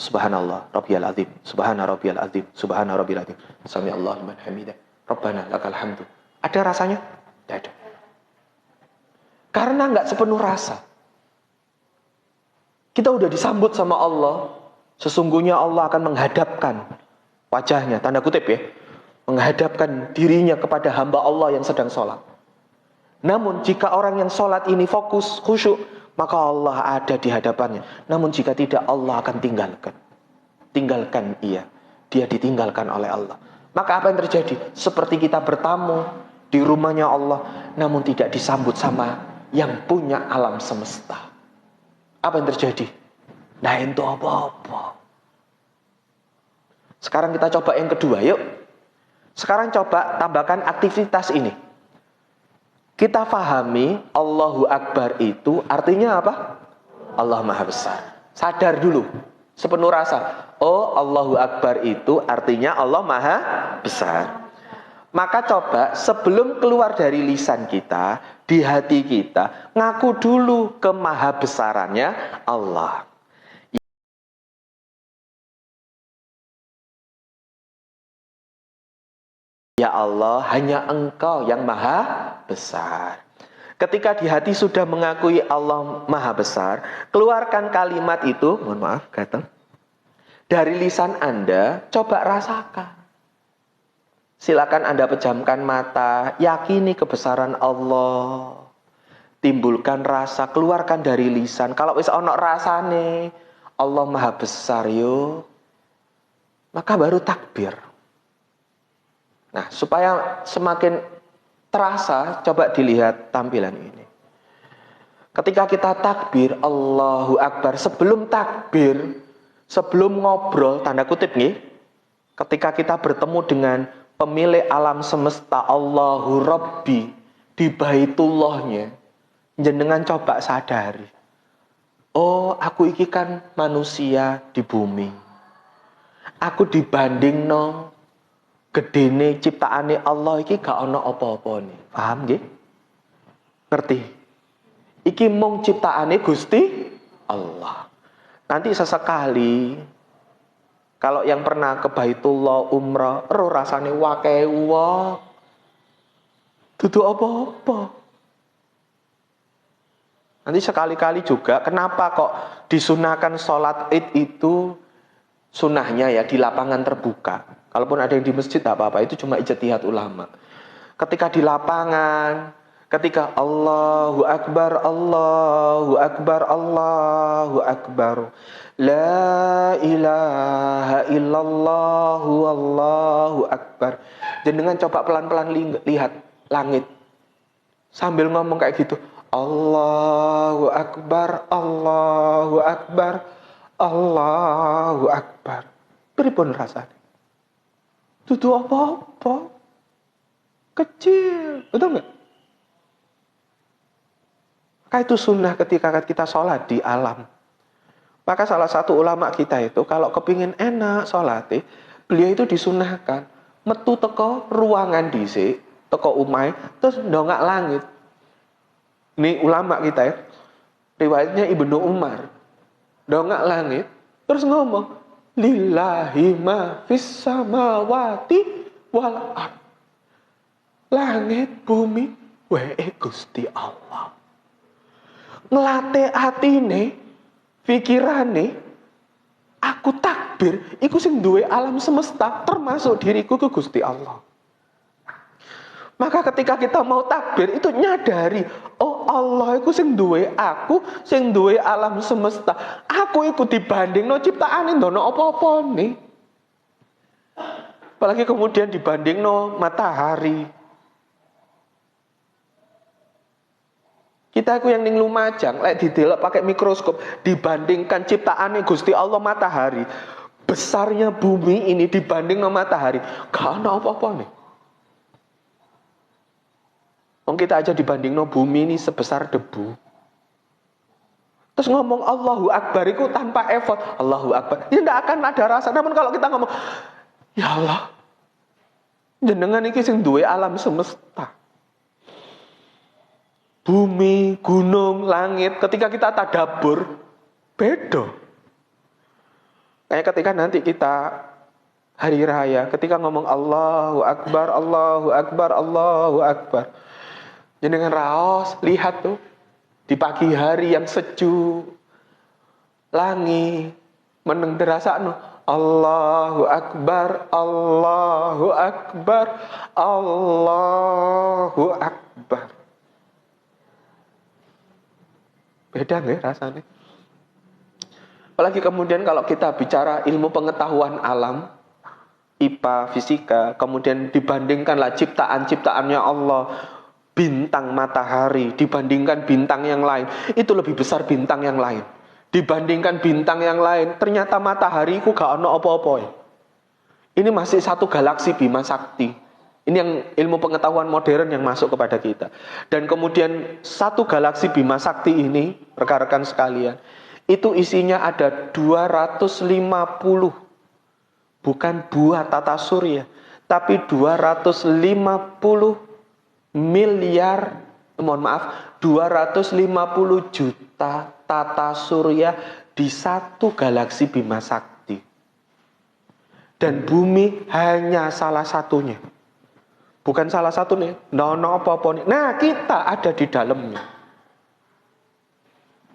Subhanallah rabbiyal azim. Subhana rabbiyal azim. Subhana rabbil azim. Sami Allahu liman hamidah. Rabbana lakal hamdu. Ada rasanya? Tidak ada. Karena enggak sepenuh rasa. Kita udah disambut sama Allah. Sesungguhnya Allah akan menghadapkan wajahnya, tanda kutip ya, menghadapkan dirinya kepada hamba Allah yang sedang sholat. Namun jika orang yang sholat ini fokus, khusyuk, maka Allah ada di hadapannya. Namun jika tidak, Allah akan tinggalkan ia. Dia ditinggalkan oleh Allah. Maka apa yang terjadi? Seperti kita bertamu di rumahnya Allah, namun tidak disambut sama yang punya alam semesta. Apa yang terjadi? Nah itu apa-apa. Sekarang kita coba yang kedua, yuk. Sekarang coba tambahkan aktivitas ini. Kita fahami Allahu Akbar itu artinya apa? Allah Maha Besar. Sadar dulu, sepenuh rasa. Oh, Allahu Akbar itu artinya Allah Maha Besar. Maka coba sebelum keluar dari lisan kita, di hati kita, ngaku dulu kemaha besarannya Allah. Ya Allah, hanya Engkau yang maha besar. Ketika di hati sudah mengakui Allah maha besar, keluarkan kalimat itu, mohon maaf, gatel. Dari lisan Anda, coba rasakan. Silakan Anda pejamkan mata, yakini kebesaran Allah. Timbulkan rasa, keluarkan dari lisan. Kalau wis ono rasane, Allah Maha Besar yo, maka baru takbir. Nah, supaya semakin terasa, coba dilihat tampilan ini. Ketika kita takbir, Allahu Akbar, sebelum takbir, sebelum ngobrol, tanda kutip nih, ketika kita bertemu dengan pemilik alam semesta, Allahu Rabbi, di Baitullahnya, jenengan coba sadari, oh aku iki kan manusia di bumi, aku dibanding no gedene ciptaane Allah iki gak ono apa-apa nih, paham nggih? Ngerti? Iki mung ciptaane Gusti Allah. Nanti sesekali kalau yang pernah ke Baitullah umrah, rasane wakai wong. Dudu apa-apa. Nanti sekali-kali juga, kenapa kok disunahkan sholat Id itu sunahnya ya di lapangan terbuka. Kalaupun ada yang di masjid tak apa-apa, itu cuma ijtihad ulama. Ketika di lapangan, ketika Allahu Akbar, Allahu Akbar, Allahu Akbar, la ilaha illallah, Allahu Akbar. Jenengan coba pelan-pelan lihat langit. Sambil ngomong kayak gitu, Allahu Akbar, Allahu Akbar, Allahu Akbar. Pripun rasanya? Dudu apa-apa. Kecil, betul nggak? Maka itu sunnah ketika kita sholat di alam. Maka salah satu ulama kita itu kalau kepingin enak sholatnya, beliau itu disunahkan metu teko ruangan dhisik, teko umai, terus ndongak langit. Ini ulama kita ya, riwayatnya Ibnu Umar, ndongak langit, terus ngomong, lillahi ma fis samawati wal ard. Langit bumi wae Gusti Allah. Ngelatih atine, pikirane, aku takbir, iku sing duwe alam semesta, termasuk diriku ke Gusti Allah. Maka ketika kita mau takbir, itu nyadari, oh Allah iku sing duwe aku, sing duwe alam semesta. Aku iku dibanding no ciptaane ndono apa-apa nih. Apalagi kemudian dibanding no matahari. Kita aku yang ning Lumajang, lek didelok pakai mikroskop, dibandingkan ciptaane Gusti Allah matahari, besarnya bumi ini dibanding sama matahari, gak ada apa-apa nih. Wong kita aja dibanding no bumi ini sebesar debu. Terus ngomong Allahu Akbar itu tanpa effort, Allahu Akbar, ya tidak akan ada rasa. Namun kalau kita ngomong, ya Allah, jenengan iki sing duwe alam semesta. Bumi, gunung, langit, ketika kita tadabbur, beda. Kayak ketika nanti kita hari raya, ketika ngomong Allahu Akbar, Allahu Akbar, Allahu Akbar. Jenengan raos, lihat tuh, di pagi hari yang sejuk, langit, meneng derasakno, Allahu Akbar, Allahu Akbar, Allahu Akbar. Beda nggak rasanya? Apalagi kemudian kalau kita bicara ilmu pengetahuan alam, IPA, fisika, kemudian dibandingkanlah ciptaan-ciptaannya Allah, bintang matahari, dibandingkan bintang yang lain, itu lebih besar bintang yang lain. Dibandingkan bintang yang lain, ternyata matahari itu gak ono apa-apa. Ini masih satu galaksi Bima Sakti. Ini yang ilmu pengetahuan modern yang masuk kepada kita. Dan kemudian satu galaksi Bima Sakti ini, rekan-rekan sekalian, itu isinya ada 250, bukan buah tata surya, tapi 250 miliar, mohon maaf, 250 juta tata surya di satu galaksi Bima Sakti. Dan bumi hanya salah satunya. Bukan salah satu nih, nono apa-apa nih. Nah, kita ada di dalamnya.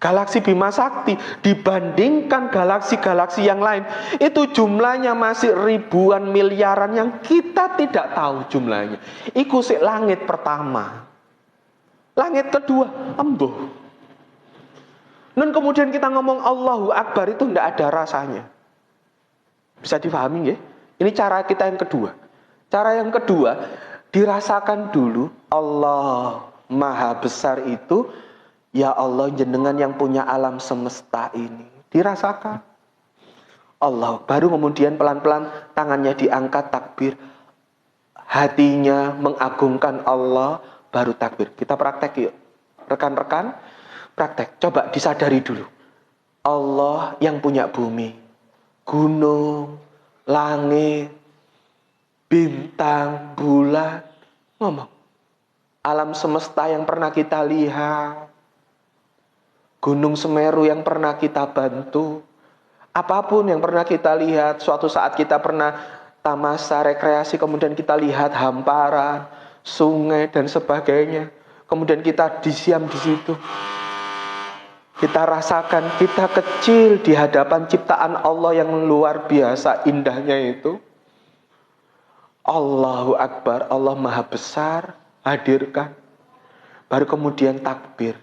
Galaksi Bima Sakti dibandingkan galaksi-galaksi yang lain, itu jumlahnya masih ribuan miliaran yang kita tidak tahu jumlahnya. Iku sik langit pertama. Langit kedua, embuh. Dan kemudian kita ngomong Allahu Akbar itu tidak ada rasanya. Bisa difahami ya? Ini cara kita yang kedua. Cara yang kedua, dirasakan dulu Allah Maha Besar itu. Ya Allah, jenengan yang punya alam semesta ini. Dirasakan. Allah, baru kemudian pelan-pelan tangannya diangkat takbir. Hatinya mengagungkan Allah, baru takbir. Kita praktek yuk. Rekan-rekan, praktek. Coba disadari dulu. Allah yang punya bumi, gunung, langit, bintang, bulan. Ngomong. Alam semesta yang pernah kita lihat. Gunung Semeru yang pernah kita bantu, apapun yang pernah kita lihat, suatu saat kita pernah tamasa, rekreasi, kemudian kita lihat hamparan, sungai dan sebagainya, kemudian kita disiam di situ. Kita rasakan kita kecil di hadapan ciptaan Allah yang luar biasa indahnya itu. Allahu Akbar, Allah Maha Besar, hadirkan. Baru kemudian takbir.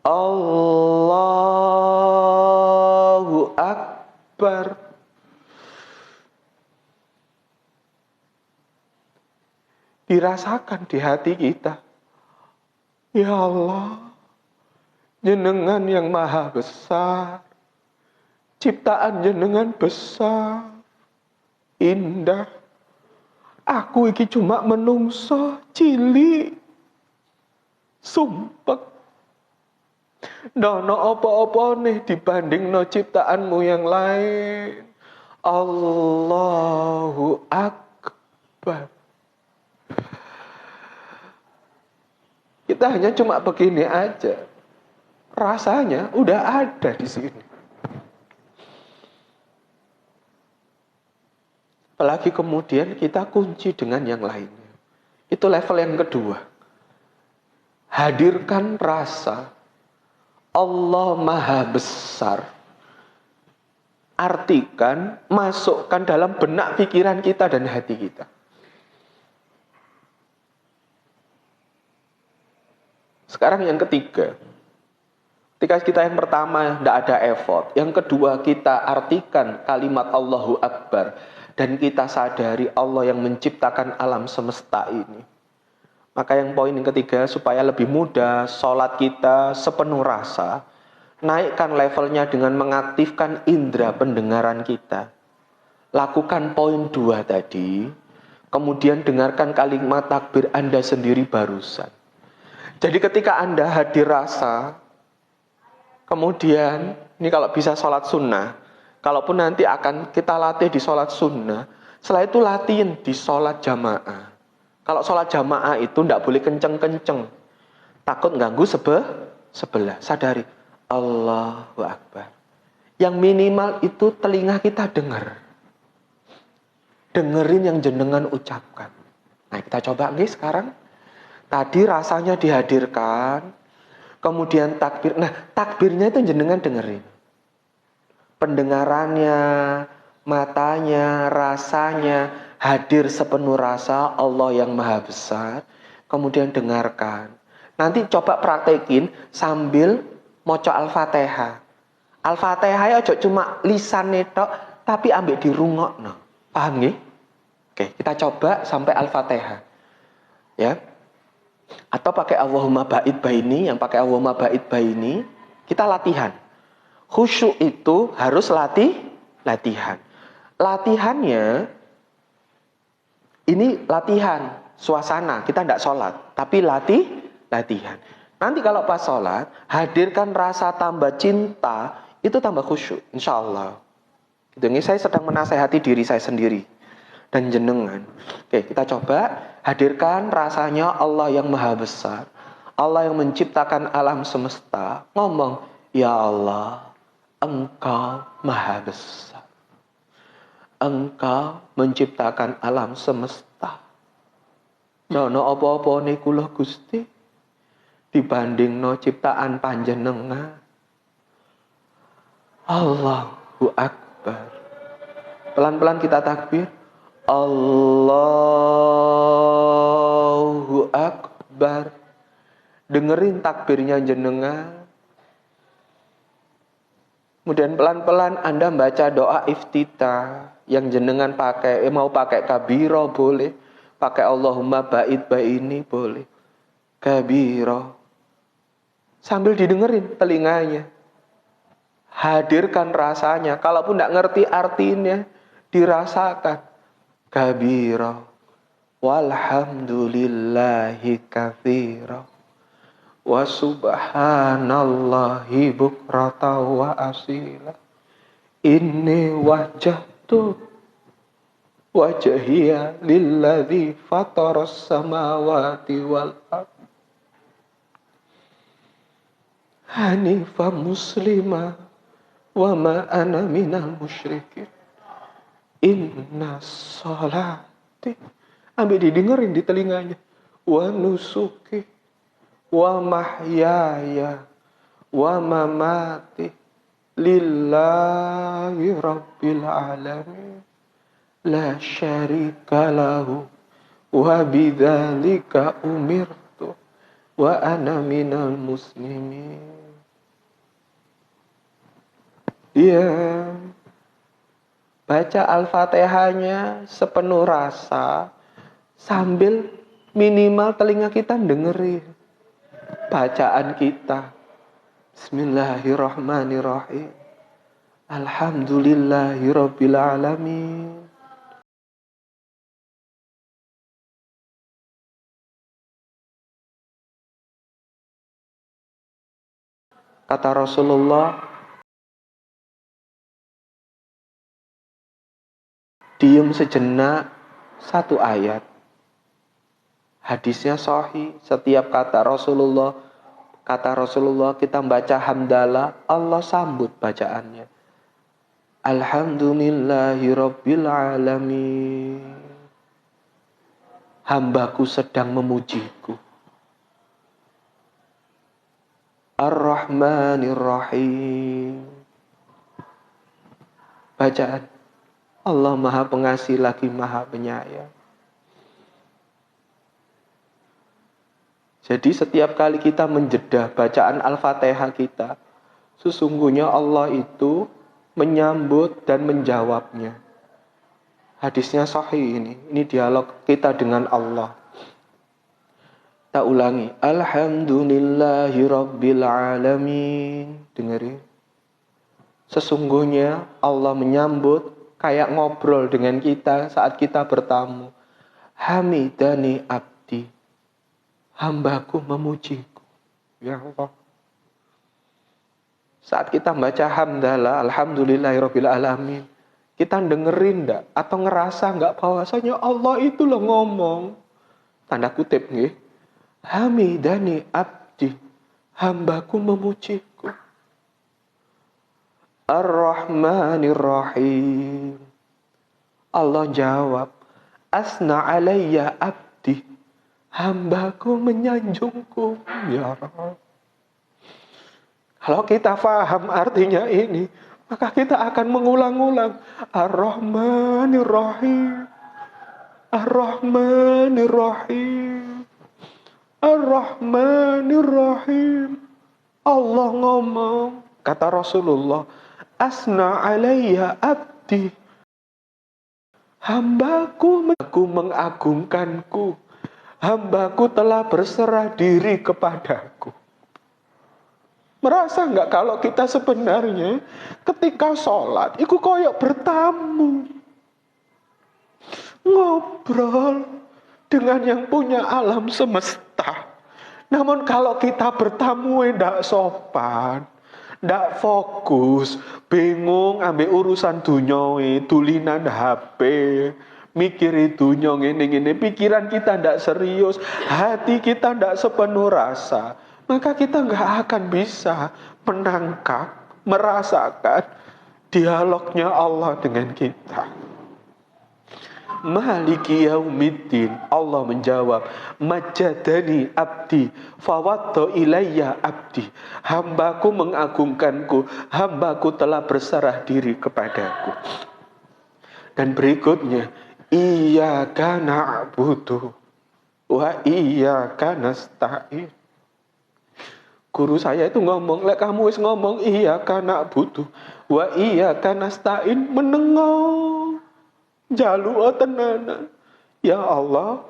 Allahu Akbar. Dirasakan di hati kita. Ya Allah, jenengan yang maha besar. Ciptaan jenengan besar, indah. Aku iki cuma menungso cilik, sumpek. Nono apa-apa nih dibanding no ciptaanmu yang lain. Allahu Akbar. Kita hanya cuma begini aja. Rasanya udah ada di sini. Apalagi kemudian kita kunci dengan yang lainnya. Itu level yang kedua. Hadirkan rasa Allah Maha Besar. Artikan, masukkan dalam benak pikiran kita dan hati kita. Sekarang yang ketiga. Ketika kita yang pertama tidak ada effort. Yang kedua kita artikan kalimat Allahu Akbar. Dan kita sadari Allah yang menciptakan alam semesta ini. Maka yang poin yang ketiga, supaya lebih mudah sholat kita sepenuh rasa, naikkan levelnya dengan mengaktifkan indera pendengaran kita. Lakukan poin 2 tadi, kemudian dengarkan kalimat takbir Anda sendiri barusan. Jadi ketika Anda hadir rasa, kemudian, ini kalau bisa sholat sunnah, kalaupun nanti akan kita latih di sholat sunnah, setelah itu latihan di sholat jamaah. Kalau sholat jamaah itu tidak boleh kenceng-kenceng. Takut ganggu sebelah. Sadari. Allahu Akbar. Yang minimal itu telinga kita dengar. Dengerin yang jenengan ucapkan. Nah kita coba sekarang. Tadi rasanya dihadirkan. Kemudian takbir. Nah takbirnya itu jenengan dengerin. Pendengarannya, matanya, rasanya. Hadir sepenuh rasa Allah yang Maha Besar. Kemudian dengarkan. Nanti coba praktekin sambil maca Al-Fatihah. Al-Fatihah ya cuma lisan netok, tapi ambil dirungokno. Paham nggih? Oke, kita coba sampai Al-Fatihah. Ya. Atau pakai Allahumma ba'id baini, yang pakai Allahumma ba'id baini, kita latihan. Khusyuk itu harus latihan. Latihannya ini latihan, suasana. Kita tidak sholat, tapi latihan. Nanti kalau pas sholat, hadirkan rasa tambah cinta, itu tambah khusyuk, insya Allah. Ini saya sedang menasehati diri saya sendiri dan jenengan. Oke, kita coba hadirkan rasanya Allah yang Maha Besar, Allah yang menciptakan alam semesta. Ngomong, ya Allah, Engkau Maha Besar. Engkau menciptakan alam semesta. Nono apa-apa niku lho Gusti. Dibanding no ciptaan panjenengan. Allahu Akbar. Pelan-pelan kita takbir. Allahu Akbar. Dengerin takbirnya jenengan. Kemudian pelan-pelan Anda baca doa iftitah yang jenengan pakai, mau pakai kabiro boleh, pakai Allahumma ba'id ba'ini boleh. Kabiro. Sambil didengerin telinganya. Hadirkan rasanya. Kalaupun tidak ngerti artinya, dirasakan. Kabiro. Walhamdulillahi katsira. Wa subhanallahi bukrata wa asila. Inni wajjahtu wajhiya lilladzi fataras samawati wal ardh hanifa muslima wa ma ana minal musyrikin. Inna sholati. Ambil didengerin di telinganya. Wa nusuki wa mahyaya wa mamati lillahi rabbil alamin la syarika lahu wa bidzalika umirtu wa ana minal muslimin. Dia baca Al-Fatihahnya sepenuh rasa sambil minimal telinga kita dengerin bacaan kita. Bismillahirrahmanirrahim. Alhamdulillahirabbil alamin. Kata Rasulullah, diam sejenak satu ayat. Hadisnya sahih. Setiap kata Rasulullah kita baca hamdalah, Allah sambut bacaannya. Alhamdulillahirabbil alamin. Hambaku sedang memujiku. Ar-Rahmanir-Rahim. Bacaan Allah Maha Pengasih lagi Maha Penyayang. Jadi setiap kali kita menjeda bacaan Al-Fatihah kita, sesungguhnya Allah itu menyambut dan menjawabnya. Hadisnya sahih ini. Ini dialog kita dengan Allah. Kita ulangi. Alhamdulillahirabbil alamin. Dengerin. Sesungguhnya Allah menyambut kayak ngobrol dengan kita saat kita bertamu. Hamidani abdi. Hambaku memujiku. Ya Allah. Saat kita baca hamdalah, alhamdulillahirabbil alamin, kita dengerin enggak atau ngerasa enggak bahwasanya Allah itu loh ngomong. Tanda kutip nggih. Hamidani abdi. Hambaku memujiku. Ar-Rahmanir-Rahim. Allah jawab, asna alayya abdi. Hambaku menyanjungku. Ya Rabb. Kalau kita faham artinya ini, maka kita akan mengulang-ulang. Ar-Rahmanir-Rahim. Ar-Rahmanir-Rahim. Ar-Rahmanir-Rahim. Allah ngomong. Kata Rasulullah, asna alayya abdi. Hambaku mengagungkanku. Hambaku telah berserah diri kepadaku. Merasa enggak kalau kita sebenarnya ketika sholat itu koyok bertamu. Ngobrol dengan yang punya alam semesta. Namun kalau kita bertamu tidak sopan, tidak fokus, bingung ambil urusan dunyawi, tulinan HP, mikir itu ngene-ngene, pikiran kita tidak serius, hati kita tidak sepenuh rasa, maka kita nggak akan bisa menangkap, merasakan dialognya Allah dengan kita. Maliki yaumiddin. Allah menjawab, majadani abdi fawaddo ilayya abdi. Hambaku mengagungkanku, hambaku telah berserah diri kepadaku. Dan berikutnya, iyyaka na'budu wa iyyaka nasta'in. Guru saya itu ngomong, lek kamu wis ngomong iyyaka na'budu wa iyyaka nasta'in, menengok jaluk tenanan. Ya Allah,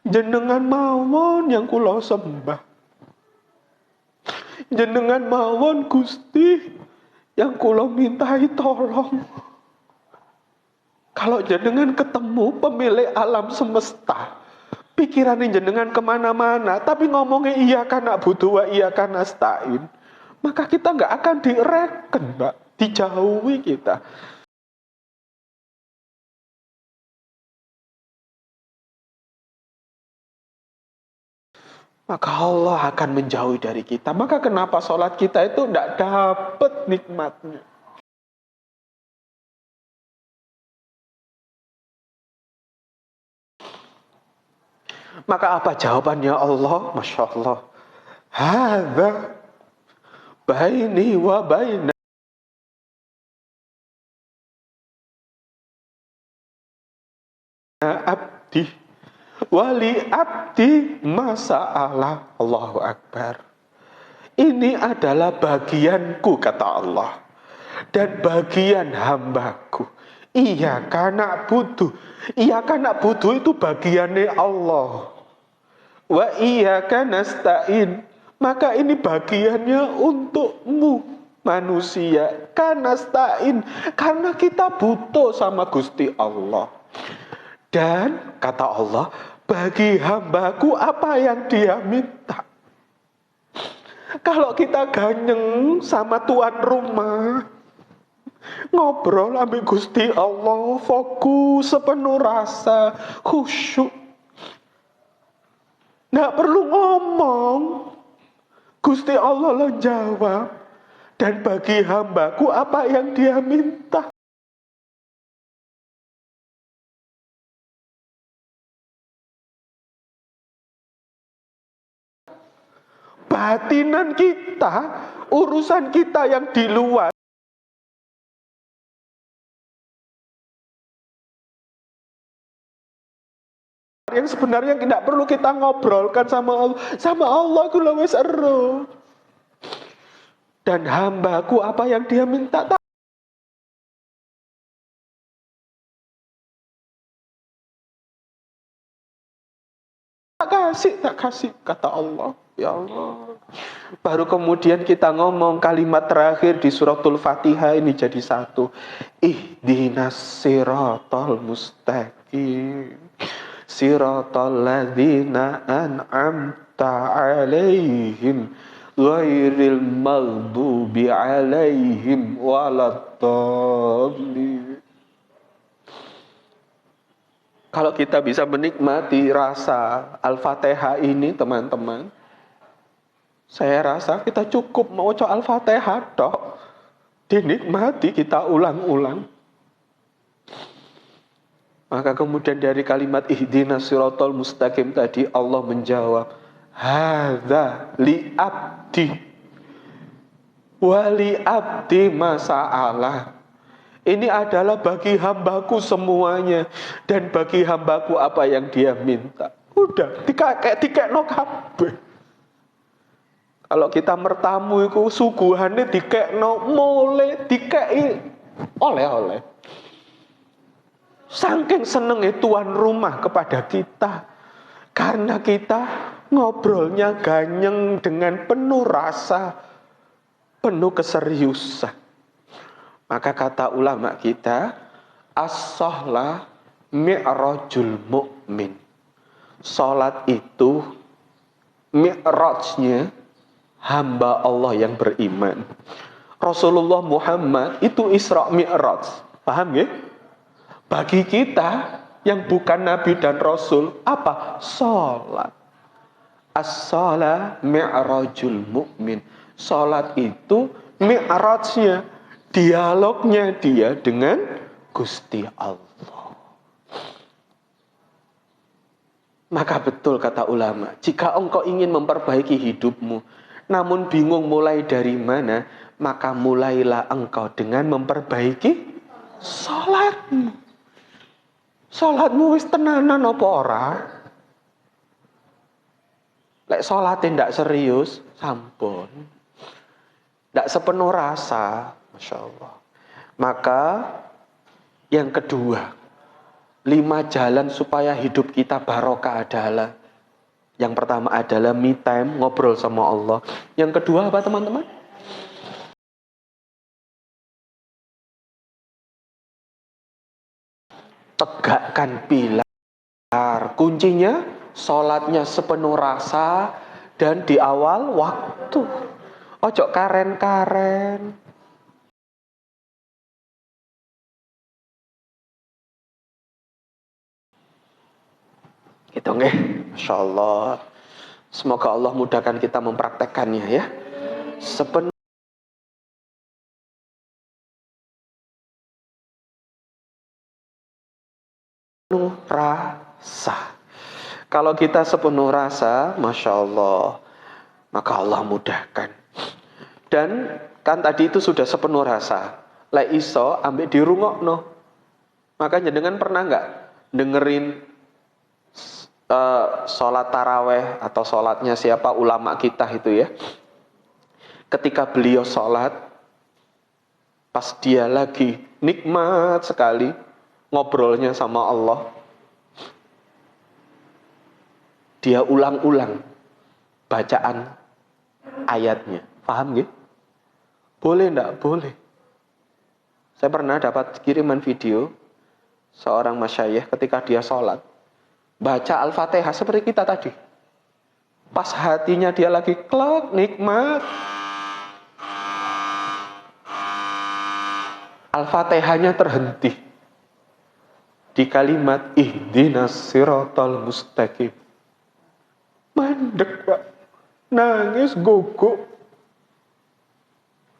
jenengan mawon yang kula sembah. Jenengan mawon Gusti yang kula mintai tolong. Kalau jenengan ketemu pemilik alam semesta, pikirannya jenengan kemana-mana, tapi ngomongnya iyyaka na'budu wa iyyaka nasta'in, maka kita nggak akan direken, Mbak, dijauhi kita. Maka Allah akan menjauhi dari kita. Maka kenapa sholat kita itu tidak dapat nikmatnya? Maka apa jawabannya Allah? Masya Allah. Hadza baini wa baina abdi wali abdi masa'alah. Allahu Akbar. Ini adalah bagianku, kata Allah, dan bagian hambaku. Iyyaka na'budu. Iyyaka na'budu itu bagiannya Allah. Wa iyyaka nasta'in. Maka ini bagiannya untukmu, manusia. Kanasta'in. Karena kita butuh sama Gusti Allah. Dan kata Allah, bagi hambaku apa yang dia minta. Kalau kita ganyeng sama tuan rumah, ngobrol ambil Gusti Allah, fokus sepenuh rasa, khusyuk, nggak perlu ngomong, Gusti Allah lo jawab. Dan bagi hambaku apa yang dia minta. Batinan kita, urusan kita yang di luar, yang sebenarnya tidak perlu kita ngobrolkan sama Allah. Sama Allah aku wis ero. Dan hambaku apa yang dia minta, tak kasih, kata Allah. Ya Allah. Baru kemudian kita ngomong kalimat terakhir di suratul Fatihah ini jadi satu. Ihdinas siratal mustaqim. Siratal ladzina an'amta 'alaihim ghairil maghdubi 'alaihim waladdallin. Kalau kita bisa menikmati rasa Al-Fatihah ini, teman-teman, saya rasa kita cukup mau coba Al-Fatihah toh, dinikmati, kita ulang-ulang. Maka kemudian dari kalimat ihdinas siratal mustaqim tadi, Allah menjawab, hadza li abdi wa li abdi masa'alah. Ini adalah bagi hambaku semuanya, dan bagi hambaku apa yang dia minta. Udah, dikekno kabeh. Kalau kita mertamu itu suguhane dikekno mole, dikei oleh-oleh. Saking senenge tuan rumah kepada kita, karena kita ngobrolnya ganyeng dengan penuh rasa, penuh keseriusan. Maka kata ulama kita, as-sholah mi'rajul mu'min. Salat itu mi'rajnya hamba Allah yang beriman. Rasulullah Muhammad itu Isra Mi'raj. Paham ya? Bagi kita yang bukan Nabi dan Rasul, apa? Salat. As-sholah mi'rajul mu'min. Salat itu mi'rajnya, dialognya dia dengan Gusti Allah. Maka betul kata ulama, jika engkau ingin memperbaiki hidupmu, namun bingung mulai dari mana, maka mulailah engkau dengan memperbaiki salatmu. Salatmu wis tenanan apa ora? Lek salate ndak serius, sampun. Ndak sepenuh rasa, Masya Allah. Maka yang kedua, 5 jalan supaya hidup kita barokah adalah, yang pertama adalah me time, ngobrol sama Allah. Yang kedua apa teman-teman? Tegakkan pilar. Kuncinya, sholatnya sepenuh rasa dan di awal waktu. Ojo karen-karen. Gitu nggih. Masya Allah. Semoga Allah mudahkan kita mempraktekkannya ya. Sepenuh rasa. Kalau kita sepenuh rasa, Masya Allah, maka Allah mudahkan. Dan kan tadi itu sudah sepenuh rasa. Lek iso ambek dirungokno. Makanya dengan pernah nggak dengerin sholat taraweh atau sholatnya siapa ulama kita itu ya, ketika beliau sholat, pas dia lagi nikmat sekali ngobrolnya sama Allah, dia ulang-ulang bacaan ayatnya. Paham ya? Boleh enggak? Boleh. Saya pernah dapat kiriman video seorang masyayikh ketika dia sholat baca Al-Fatihah seperti kita tadi. Pas hatinya dia lagi klak, nikmat, Al-Fatihahnya terhenti di kalimat ihdinas siratal mustaqim. Mandek Pak, nangis guguk.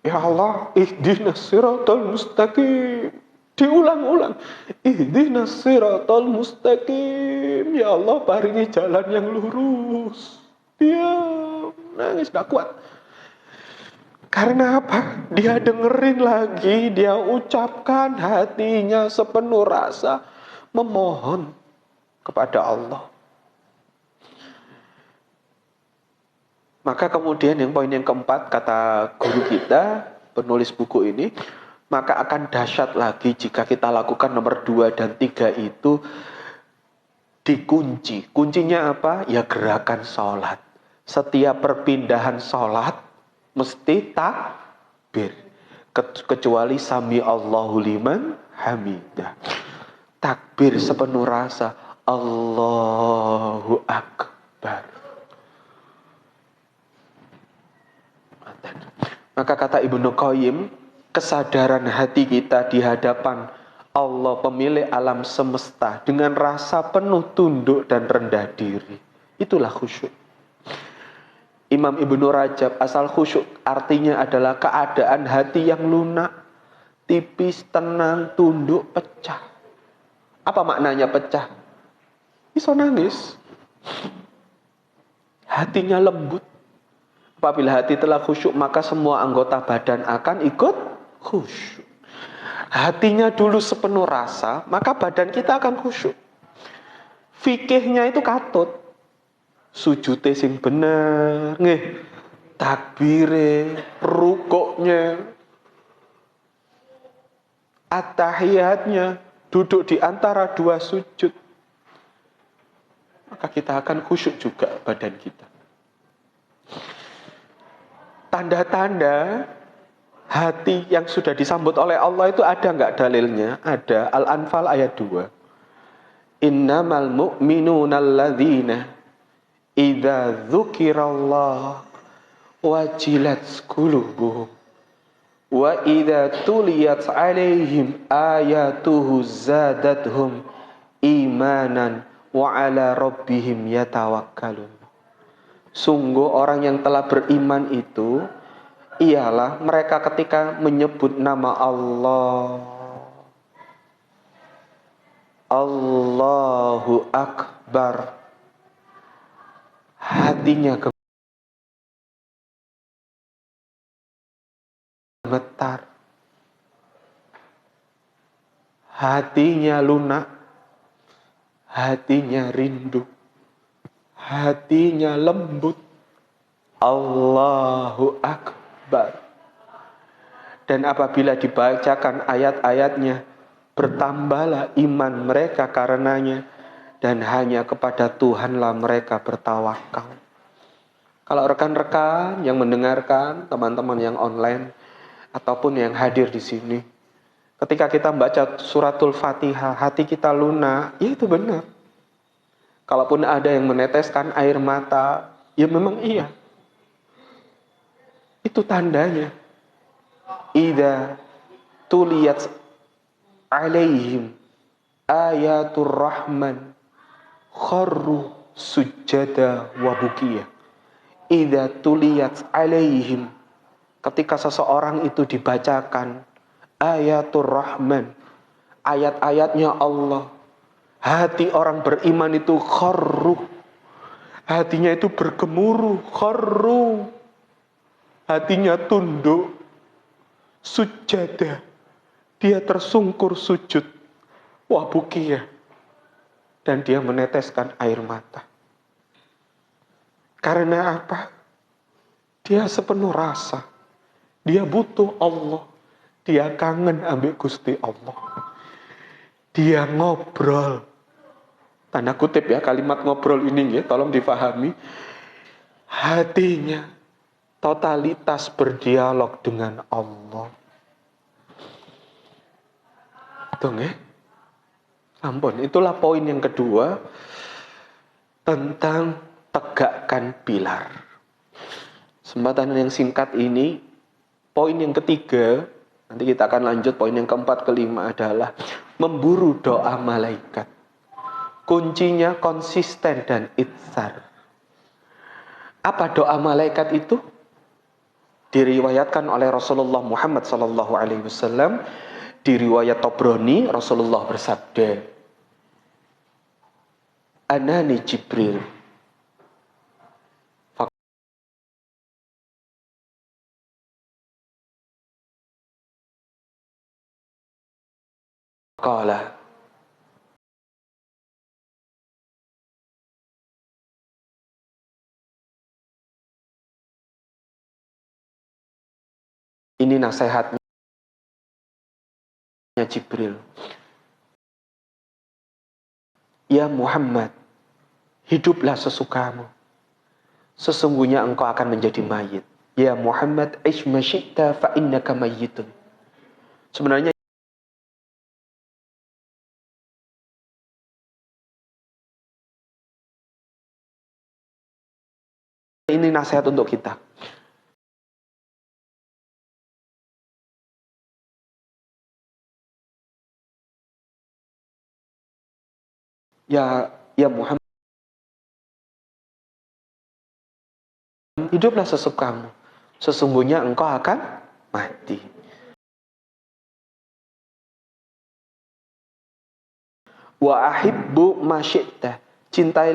Ya Allah, ihdinas siratal mustaqim. Diulang-ulang, ihdinas siratal mustaqim. Ya Allah, paringi jalan yang lurus. Dia nangis gak kuat. Karena apa? Dia dengerin lagi, dia ucapkan hatinya sepenuh rasa memohon kepada Allah. Maka kemudian yang poin yang keempat, kata guru kita, penulis buku ini, maka akan dahsyat lagi jika kita lakukan nomor 2 dan 3 itu dikunci. Kuncinya apa? Ya gerakan sholat. Setiap perpindahan sholat mesti takbir. Kecuali sami Allahu liman hamidah. Takbir sepenuh rasa. Allahu Akbar. Maka kata Ibnu Qayyim, kesadaran hati kita di hadapan Allah pemilik alam semesta dengan rasa penuh tunduk dan rendah diri, itulah khusyuk. Imam Ibnu Rajab, asal khusyuk artinya adalah keadaan hati yang lunak, tipis, tenang, tunduk, pecah. Apa maknanya pecah? Iso nangis. Hatinya lembut. Apabila hati telah khusyuk, maka semua anggota badan akan ikut khusyuk. Hatinya dulu sepenuh rasa, maka badan kita akan khusyuk. Fikihnya itu katut. Sujute sing bener, nggih. Takbire, rukuknya, at-tahiyatnya, duduk di antara 2 sujud. Maka kita akan khusyuk juga badan kita. Tanda-tanda hati yang sudah disambut oleh Allah itu ada nggak dalilnya? Ada. Al-Anfal ayat 2. Innamal mu'minuna alladzina idza dzukirallah wajilat qulubuhum wa idza tuliyat 'alaihim ayatuhu zadathum imanan wa 'ala rabbihim yatawakkalun. Sungguh orang yang telah beriman itu ialah mereka ketika menyebut nama Allah, Allahu Akbar, hatinya gemetar, hatinya lunak, hatinya rindu, hatinya lembut. Allahu Akbar. Dan apabila dibacakan ayat-ayatnya, bertambahlah iman mereka karenanya, dan hanya kepada Tuhanlah mereka bertawakal. Kalau rekan-rekan yang mendengarkan, teman-teman yang online, ataupun yang hadir di sini, ketika kita membaca suratul Fatihah, hati kita lunak, ya itu benar. Kalaupun ada yang meneteskan air mata, ya memang iya. Itu tandanya. Idza tuliyat alaihim ayatul rahman kharru sujada wa bukiya. Idza tuliyat alaihim, ketika seseorang itu dibacakan ayatul rahman, ayat-ayatnya Allah, hati orang beriman itu kharru, hatinya itu bergemuruh, kharru, hatinya tunduk, sujada, dia tersungkur sujud, wah bukiyah, dan dia meneteskan air mata. Karena apa? Dia sepenuh rasa, dia butuh Allah, dia kangen ambek Gusti Allah, dia ngobrol, tanda kutip ya kalimat ngobrol ini ya, tolong difahami, hatinya totalitas berdialog dengan Allah. Dong ya? Ampun, itulah poin yang kedua tentang tegakkan pilar. Kesempatan yang singkat ini, poin yang ketiga, nanti kita akan lanjut poin yang keempat, kelima adalah memburu doa malaikat. Kuncinya konsisten dan itsar. Apa doa malaikat itu? Diriwayatkan oleh Rasulullah Muhammad SAW, di riwayat Tobroni, Rasulullah bersabda, Anani Jibril. Faqala. Ini nasihatnya Jibril. Ya Muhammad, hiduplah sesukamu. Sesungguhnya engkau akan menjadi mayit. Ya Muhammad, ish ma syi'ta fa innaka mayyitun. Sebenarnya ini nasihat untuk kita. Ya Muhammad, hiduplah sesukamu. Sesungguhnya engkau akan mati. Wa ahibbu ma syi'ta. Cintailah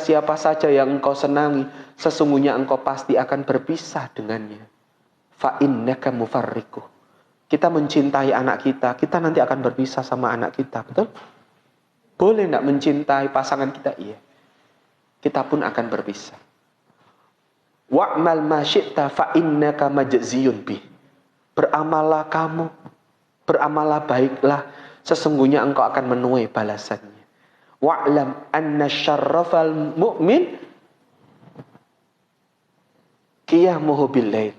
siapa saja yang engkau senangi, sesungguhnya engkau pasti akan berpisah dengannya. Fa innaka mufarriquh. Kita mencintai anak kita nanti akan berpisah sama anak kita, betul? Boleh enggak mencintai pasangan kita? Iya. Kita pun akan berpisah. Wa'mal ma syi'ta fa innaka majziyun bih. Beramallah kamu, beramallah baiklah, sesungguhnya engkau akan menuai balasannya. Wa'lam anna syarrafal mu'min qiyamuhu bil-lail.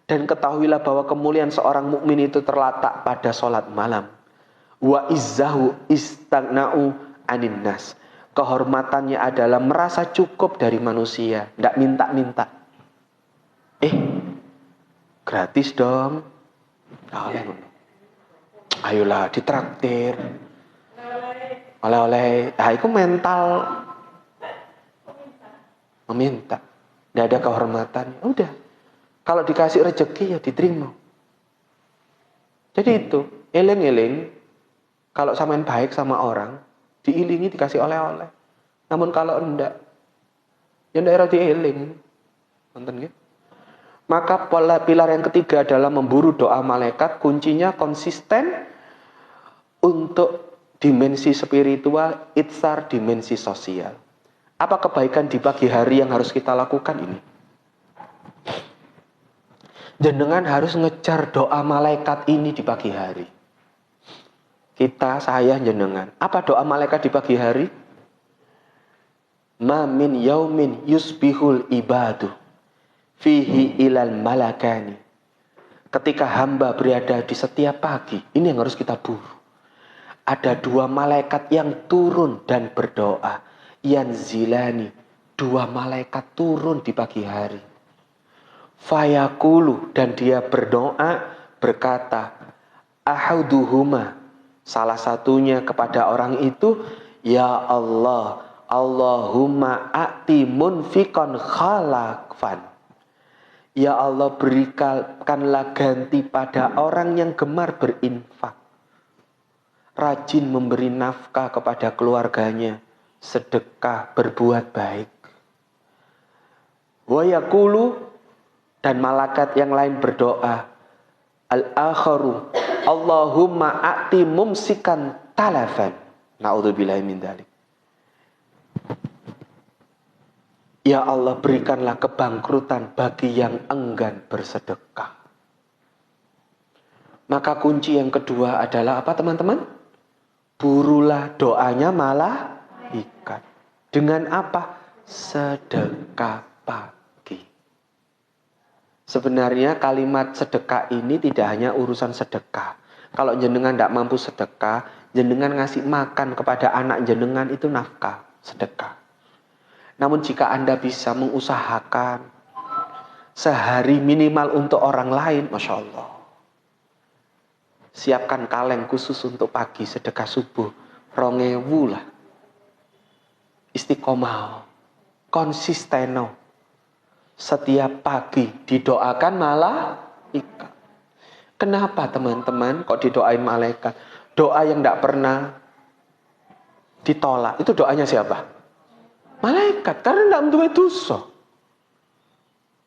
Dan ketahuilah bahwa kemuliaan seorang mukmin itu terletak pada sholat malam. Wa izzahu istagna'u anin nas. Kehormatannya adalah merasa cukup dari manusia, tidak minta-minta. Gratis dong. Ayolah ditraktir. Oleh-oleh, itu mental meminta. Tidak ada kehormatan. Udah. Kalau dikasih rezeki ya diterima. Jadi itu. Eling-eling, kalau sampean baik sama orang, diilingi dikasih oleh-oleh. Namun kalau enggak, ya ndak dieling. Nonton nggih? Maka pilar yang ketiga adalah memburu doa malaikat. Kuncinya konsisten untuk dimensi spiritual, itsar dimensi sosial. Apa kebaikan di pagi hari yang harus kita lakukan ini? Jenengan harus ngejar doa malaikat ini di pagi hari. Kita, saya, jenengan. Apa doa malaikat di pagi hari? Ma min yaumin yusbihul ibadu fihi ilal malakani. Ketika hamba berada di setiap pagi, ini yang harus kita buru. Ada 2 malaikat yang turun dan berdoa. Yanzilani, 2 malaikat turun di pagi hari. Fayaqulu, dan dia berdoa berkata, ahaduhuma, salah satunya kepada orang itu, ya Allah, Allahumma a'ti munfiqan khalaqfan. Ya Allah, berikanlah ganti pada orang yang gemar berinfak, rajin memberi nafkah kepada keluarganya, sedekah, berbuat baik. Wa yaqulu, dan malaikat yang lain berdoa, al-akharu, Allahumma a'ti mumsikan talafan. Na'udzubillahi min dzalik. Ya Allah, berikanlah kebangkrutan bagi yang enggan bersedekah. Maka kunci yang kedua adalah apa, teman-teman? Burulah doanya malaikat. Dengan apa? Sedekah pagi. Sebenarnya kalimat sedekah ini tidak hanya urusan sedekah. Kalau jenengan tidak mampu sedekah, jenengan ngasih makan kepada anak jenengan itu nafkah, sedekah. Namun jika Anda bisa mengusahakan sehari minimal untuk orang lain, Masya Allah. Siapkan kaleng khusus untuk pagi sedekah subuh, 2000 lah. Istiqomah, konsisteno. Setiap pagi didoakan malaikat. Kenapa teman-teman kok didoain malaikat? Doa yang tidak pernah ditolak, itu doanya siapa? Malaikat, karena tidak mempunyai dosa.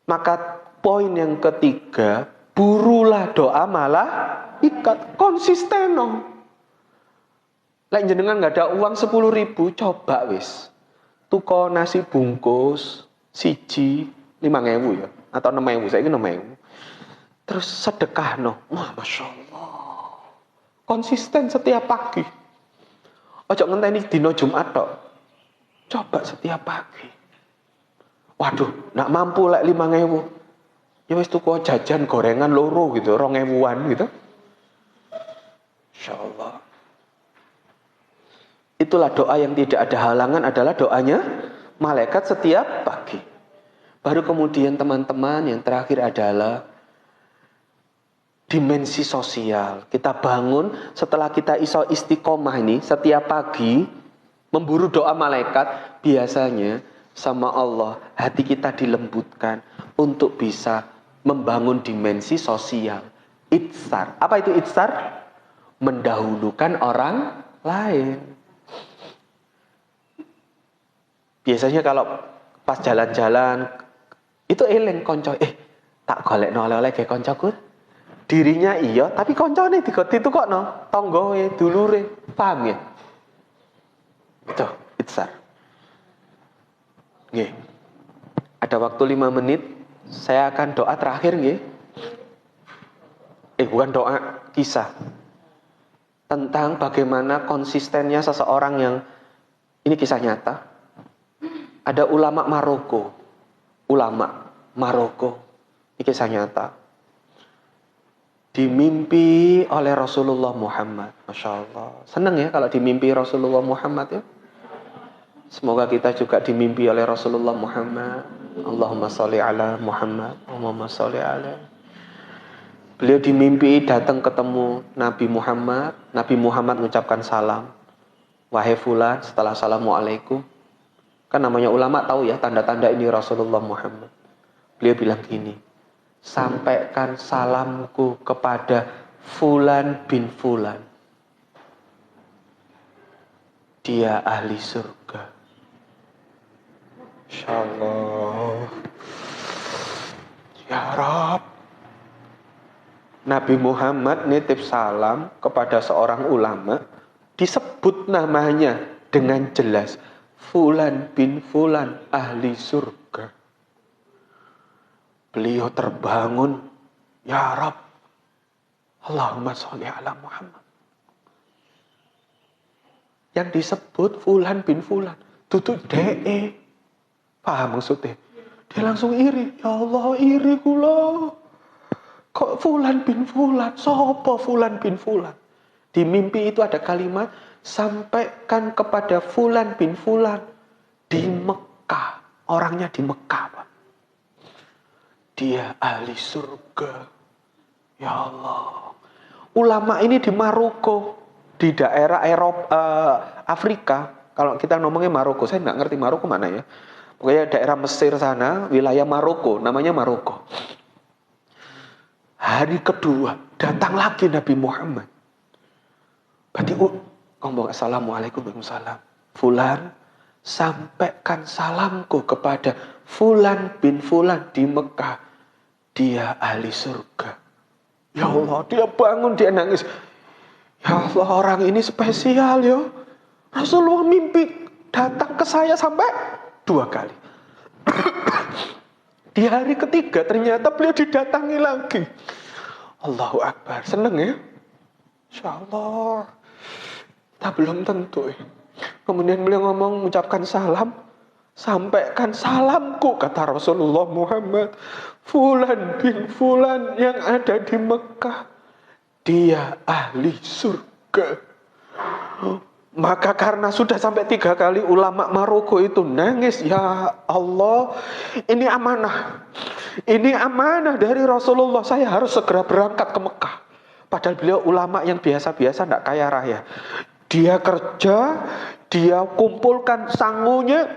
Maka poin yang ketiga, burulah doa malaikat, konsisten. Lek jenengan nggak ada uang 10.000, coba wis tuko nasi bungkus siji 5.000 ya, atau 6.000, saya ini 6.000. Terus sedekah wah, Masya Allah, konsisten setiap pagi. Ojo ngenteni dino Jumat tok. Coba setiap pagi. Waduh, nak mampu lek 5.000. Ya wis tuku jajan gorengan loro gitu, 2.000-an gitu. Insyaallah. Itulah doa yang tidak ada halangan, adalah doanya malaikat setiap pagi. Baru kemudian teman-teman, yang terakhir adalah dimensi sosial. Kita bangun setelah kita istiqomah ini setiap pagi memburu doa malaikat, biasanya sama Allah hati kita dilembutkan untuk bisa membangun dimensi sosial. Itsar. Apa itu itsar? Mendahulukan orang lain. Biasanya kalau pas jalan-jalan itu eling konco, tak golekno oleh-oleh ge koncoku. Dirinya iya, tapi koncone ditukokno tanggoe, dulure. Paham ya? Itu itsar. Nggih. Ada waktu 5 menit, saya akan doa terakhir nggih. Bukan doa, kisah. Tentang bagaimana konsistennya seseorang yang, ini kisah nyata. Ada ulama Maroko. Ini kisah nyata. Dimimpi oleh Rasulullah Muhammad. Masya Allah. Senang ya kalau dimimpi Rasulullah Muhammad ya. Semoga kita juga dimimpi oleh Rasulullah Muhammad. Allahumma sholli ala Muhammad. Allahumma sholli ala. Beliau dimimpi datang ketemu Nabi Muhammad. Nabi Muhammad mengucapkan salam. Wahai fulan, setelah assalamualaikum. Kan namanya ulama tahu ya tanda-tanda ini Rasulullah Muhammad. Beliau bilang gini, sampaikan salamku kepada Fulan bin Fulan, dia ahli surga. Insyaallah. Ya Rab. Nabi Muhammad nitip salam kepada seorang ulama, disebut namanya dengan jelas, Fulan bin Fulan, ahli surga. Beliau terbangun, ya Rab, Allahumma sholli ala Muhammad. Yang disebut Fulan bin Fulan, tutup DE. Paham maksudnya? Dia langsung iri, ya Allah, iri kula. Kok Fulan bin Fulan? Sopo Fulan bin Fulan? Di mimpi itu ada kalimat, sampaikan kepada Fulan bin Fulan di Mekah. Orangnya di Mekah, Pak. Dia ahli surga. Ya Allah. Ulama ini di Maroko, di daerah Eropa, Afrika. Kalau kita ngomongnya Maroko, saya nggak ngerti Maroko mana ya. Pokoknya daerah Mesir sana, wilayah Maroko, namanya Maroko. Hari kedua, datang lagi Nabi Muhammad. Berarti ngomong assalamualaikum warahmatullahi wabarakatuh. Fulan, sampaikan salamku kepada Fulan bin Fulan di Mekah. Dia ahli surga. Ya Allah, dia bangun, dia nangis. Ya Allah, orang ini spesial ya. Rasulullah mimpi datang ke saya sampai 2 kali. Di hari ketiga ternyata beliau didatangi lagi. Allahu Akbar. Seneng ya? Insyaallah. Kita belum tentu ya. Kemudian beliau ngomong, mengucapkan salam. Sampaikan salamku, kata Rasulullah Muhammad. Fulan bin Fulan yang ada di Mekah. Dia ahli surga. Maka karena sudah sampai 3 kali ulama Maroko itu nangis, ya Allah, ini amanah. Ini amanah dari Rasulullah, saya harus segera berangkat ke Mekah. Padahal beliau ulama yang biasa-biasa, tidak kaya raya. Dia kerja, dia kumpulkan sangunya,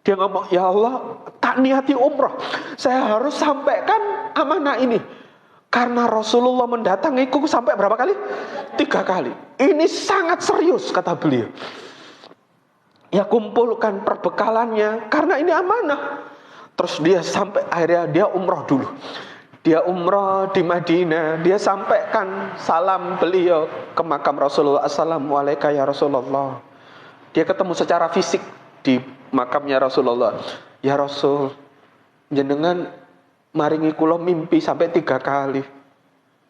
dia ngomong, ya Allah, tak niati umrah. Saya harus sampaikan amanah ini. Karena Rasulullah mendatangiku sampai berapa kali? 3 kali. Ini sangat serius, kata beliau. Ya kumpulkan perbekalannya, karena ini amanah. Terus dia sampai, akhirnya dia umrah dulu. Dia umrah di Madinah. Dia sampaikan salam beliau ke makam Rasulullah. Assalamualaikum ya Rasulullah. Dia ketemu secara fisik di makamnya Rasulullah. Ya Rasul, jenengan maringi kula mimpi sampai 3 kali.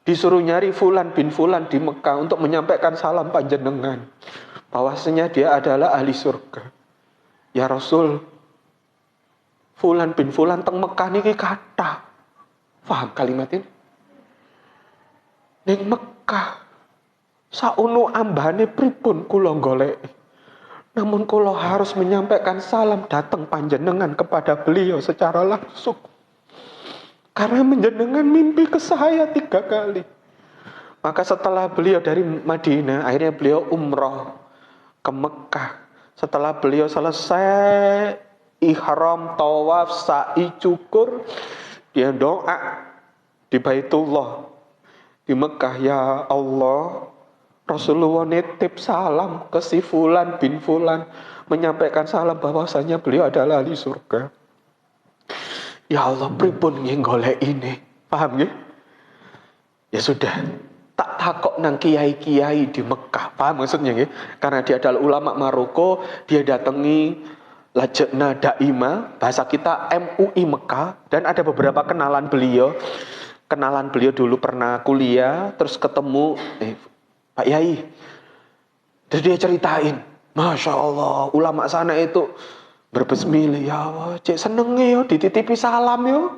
Disuruh nyari Fulan bin Fulan di Mekah untuk menyampaikan salam panjenengan. Bahwasanya dia adalah ahli surga. Ya Rasul, Fulan bin Fulan teng Mekah niki kata. Paham kalimat ini? Ning Mekah saunu ambane pripun kula goleki. Namun kula harus menyampaikan salam datang panjenengan kepada beliau secara langsung. Karena menjenengan mimpi ke saya 3 kali. Maka setelah beliau dari Madinah, akhirnya beliau umrah ke Mekah. Setelah beliau selesai ihram, tawaf, sa'i, cukur, dia doa di Baitullah di Mekah. Ya Allah, Rasulullah nitip salam ke si Fulan bin Fulan, menyampaikan salam bahwasanya beliau adalah ahli surga. Ya Allah, pripun nggih golek ini. Paham nggih? Ya sudah, tak takok nang kiai-kiai di Mekah. Paham maksudnya nggih? Karena dia adalah ulama Maroko, dia datangi Lajna Daima, bahasa kita MUI Mekah, dan ada beberapa kenalan beliau. Kenalan beliau dulu pernah kuliah, terus ketemu Pak Yai. Terus dia ceritain, Masya Allah, ulama sana itu berbesmillah, ya Allah, cek seneng yo, dititipi salam yo.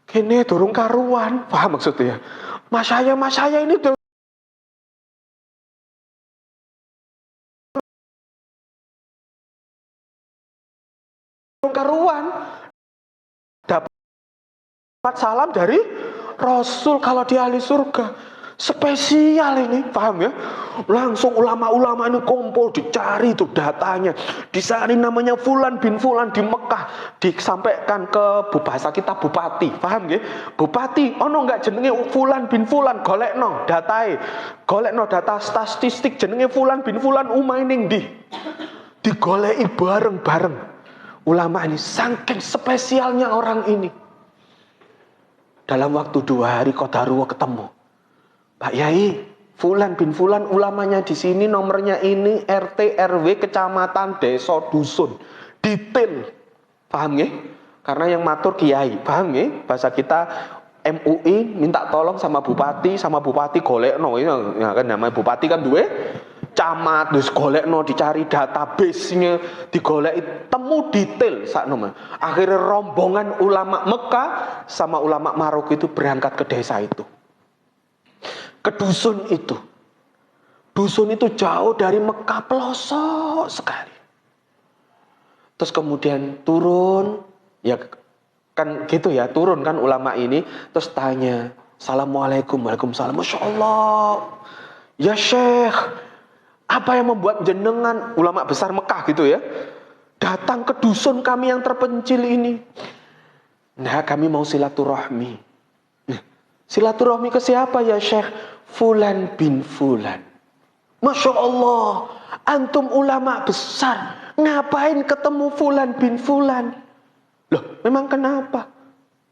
Kene durung karuan, paham maksudnya? Mas saya ini durung karuan. Dapat salam dari Rasul kalau dia ahli surga. Spesial ini, paham ya? Langsung ulama-ulama ini kumpul, dicari itu datanya. Dicari namanya Fulan bin Fulan di Mekah. Disampaikan ke bahasa kita bupati, paham ya? Bupati, ono enggak jenenge Fulan bin Fulan, golekno datae. Golekno data statistik jenenge Fulan bin Fulan umai ning ndi. Digoleki bareng-bareng. Ulama ini saking spesialnya orang ini. Dalam waktu 2 hari qadarullah ketemu. Pak Yai, Fulan bin Fulan ulamanya di sini, nomornya ini, RT, RW, kecamatan, desa, dusun. Detail. Paham ya? Karena yang matur kiai, paham ya? Bahasa kita MUI minta tolong sama bupati golekno. Ya kan namanya bupati kan duwe camat, terus golekno, dicari database-nya, digoleki temu detail sakno. Akhirnya rombongan ulama Mekah sama ulama Maroko itu berangkat ke desa itu. Ke dusun itu. Dusun itu jauh dari Mekah, pelosok sekali. Terus kemudian turun, ya kan gitu ya, turun kan ulama ini, terus tanya, Assalamualaikum, Waalaikumsalam, Masya Allah, ya Syekh, apa yang membuat jenengan, ulama besar Mekah gitu ya, datang ke dusun kami yang terpencil ini? Nah, kami mau silaturahmi. Silaturahmi ke siapa ya Syekh? Fulan bin Fulan. Masya Allah, antum ulama besar, ngapain ketemu Fulan bin Fulan? Loh, memang kenapa?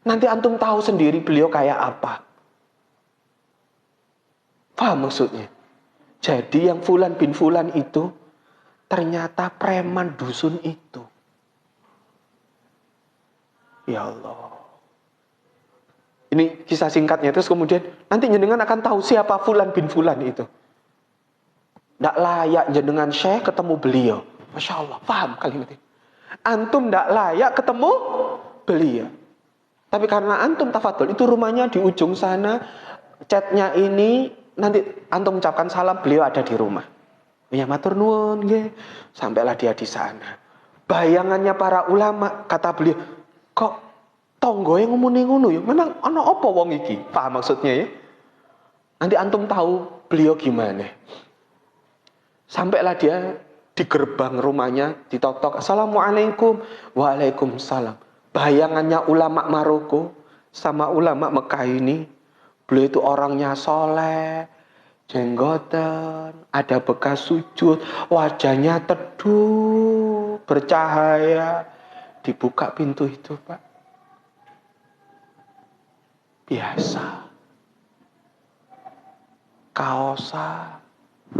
Nanti antum tahu sendiri beliau kayak apa. Paham maksudnya? Jadi yang Fulan bin Fulan itu ternyata preman dusun itu. Ya Allah. Ini kisah singkatnya, terus kemudian nanti jenengan akan tahu siapa Fulan bin Fulan itu. Tidak layak jenengan Syekh ketemu beliau. Masya Allah, paham kalimat ini. Antum tidak layak ketemu beliau. Tapi karena antum tafadhol, itu rumahnya di ujung sana, chatnya ini, nanti antum ucapkan salam, beliau ada di rumah. Ya matur nuwun nggih. Sampailah dia di sana. Bayangannya para ulama, kata beliau, kok tonggo yang ngomongin ngono ya, memang ana apa wong iki? Paham maksudnya ya? Nanti antum tahu beliau gimana. Sampailah dia di gerbang rumahnya, ditotok, Assalamualaikum, Waalaikumsalam. Bayangannya ulama Maroko sama ulama Mekah ini, beliau itu orangnya soleh, jenggotan, ada bekas sujud, wajahnya teduh, bercahaya. Dibuka pintu itu, Pak. Biasa. Kaosa,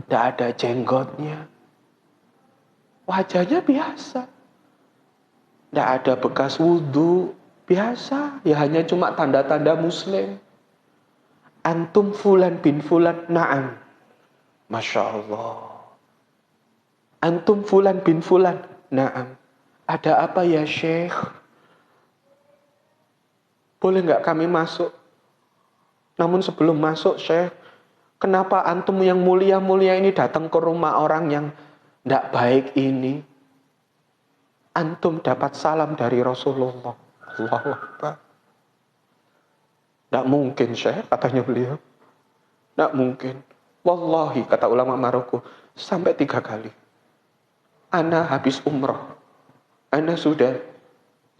tidak ada jenggotnya. Wajahnya biasa. Tidak ada bekas wudhu. Biasa. Ya hanya cuma tanda-tanda muslim. Antum Fulan bin Fulan, na'am. Masya Allah. Antum Fulan bin Fulan, na'am. Ada apa ya Syekh? Boleh nggak kami masuk? Namun sebelum masuk Syekh, kenapa antum yang mulia-mulia ini datang ke rumah orang yang tidak baik ini? Antum dapat salam dari Rasulullah. Allahu Akbar. Tidak mungkin Syekh, katanya beliau. Tidak mungkin. Wallahi, kata ulama Maroko, sampai 3 kali. Ana habis umrah. Ana sudah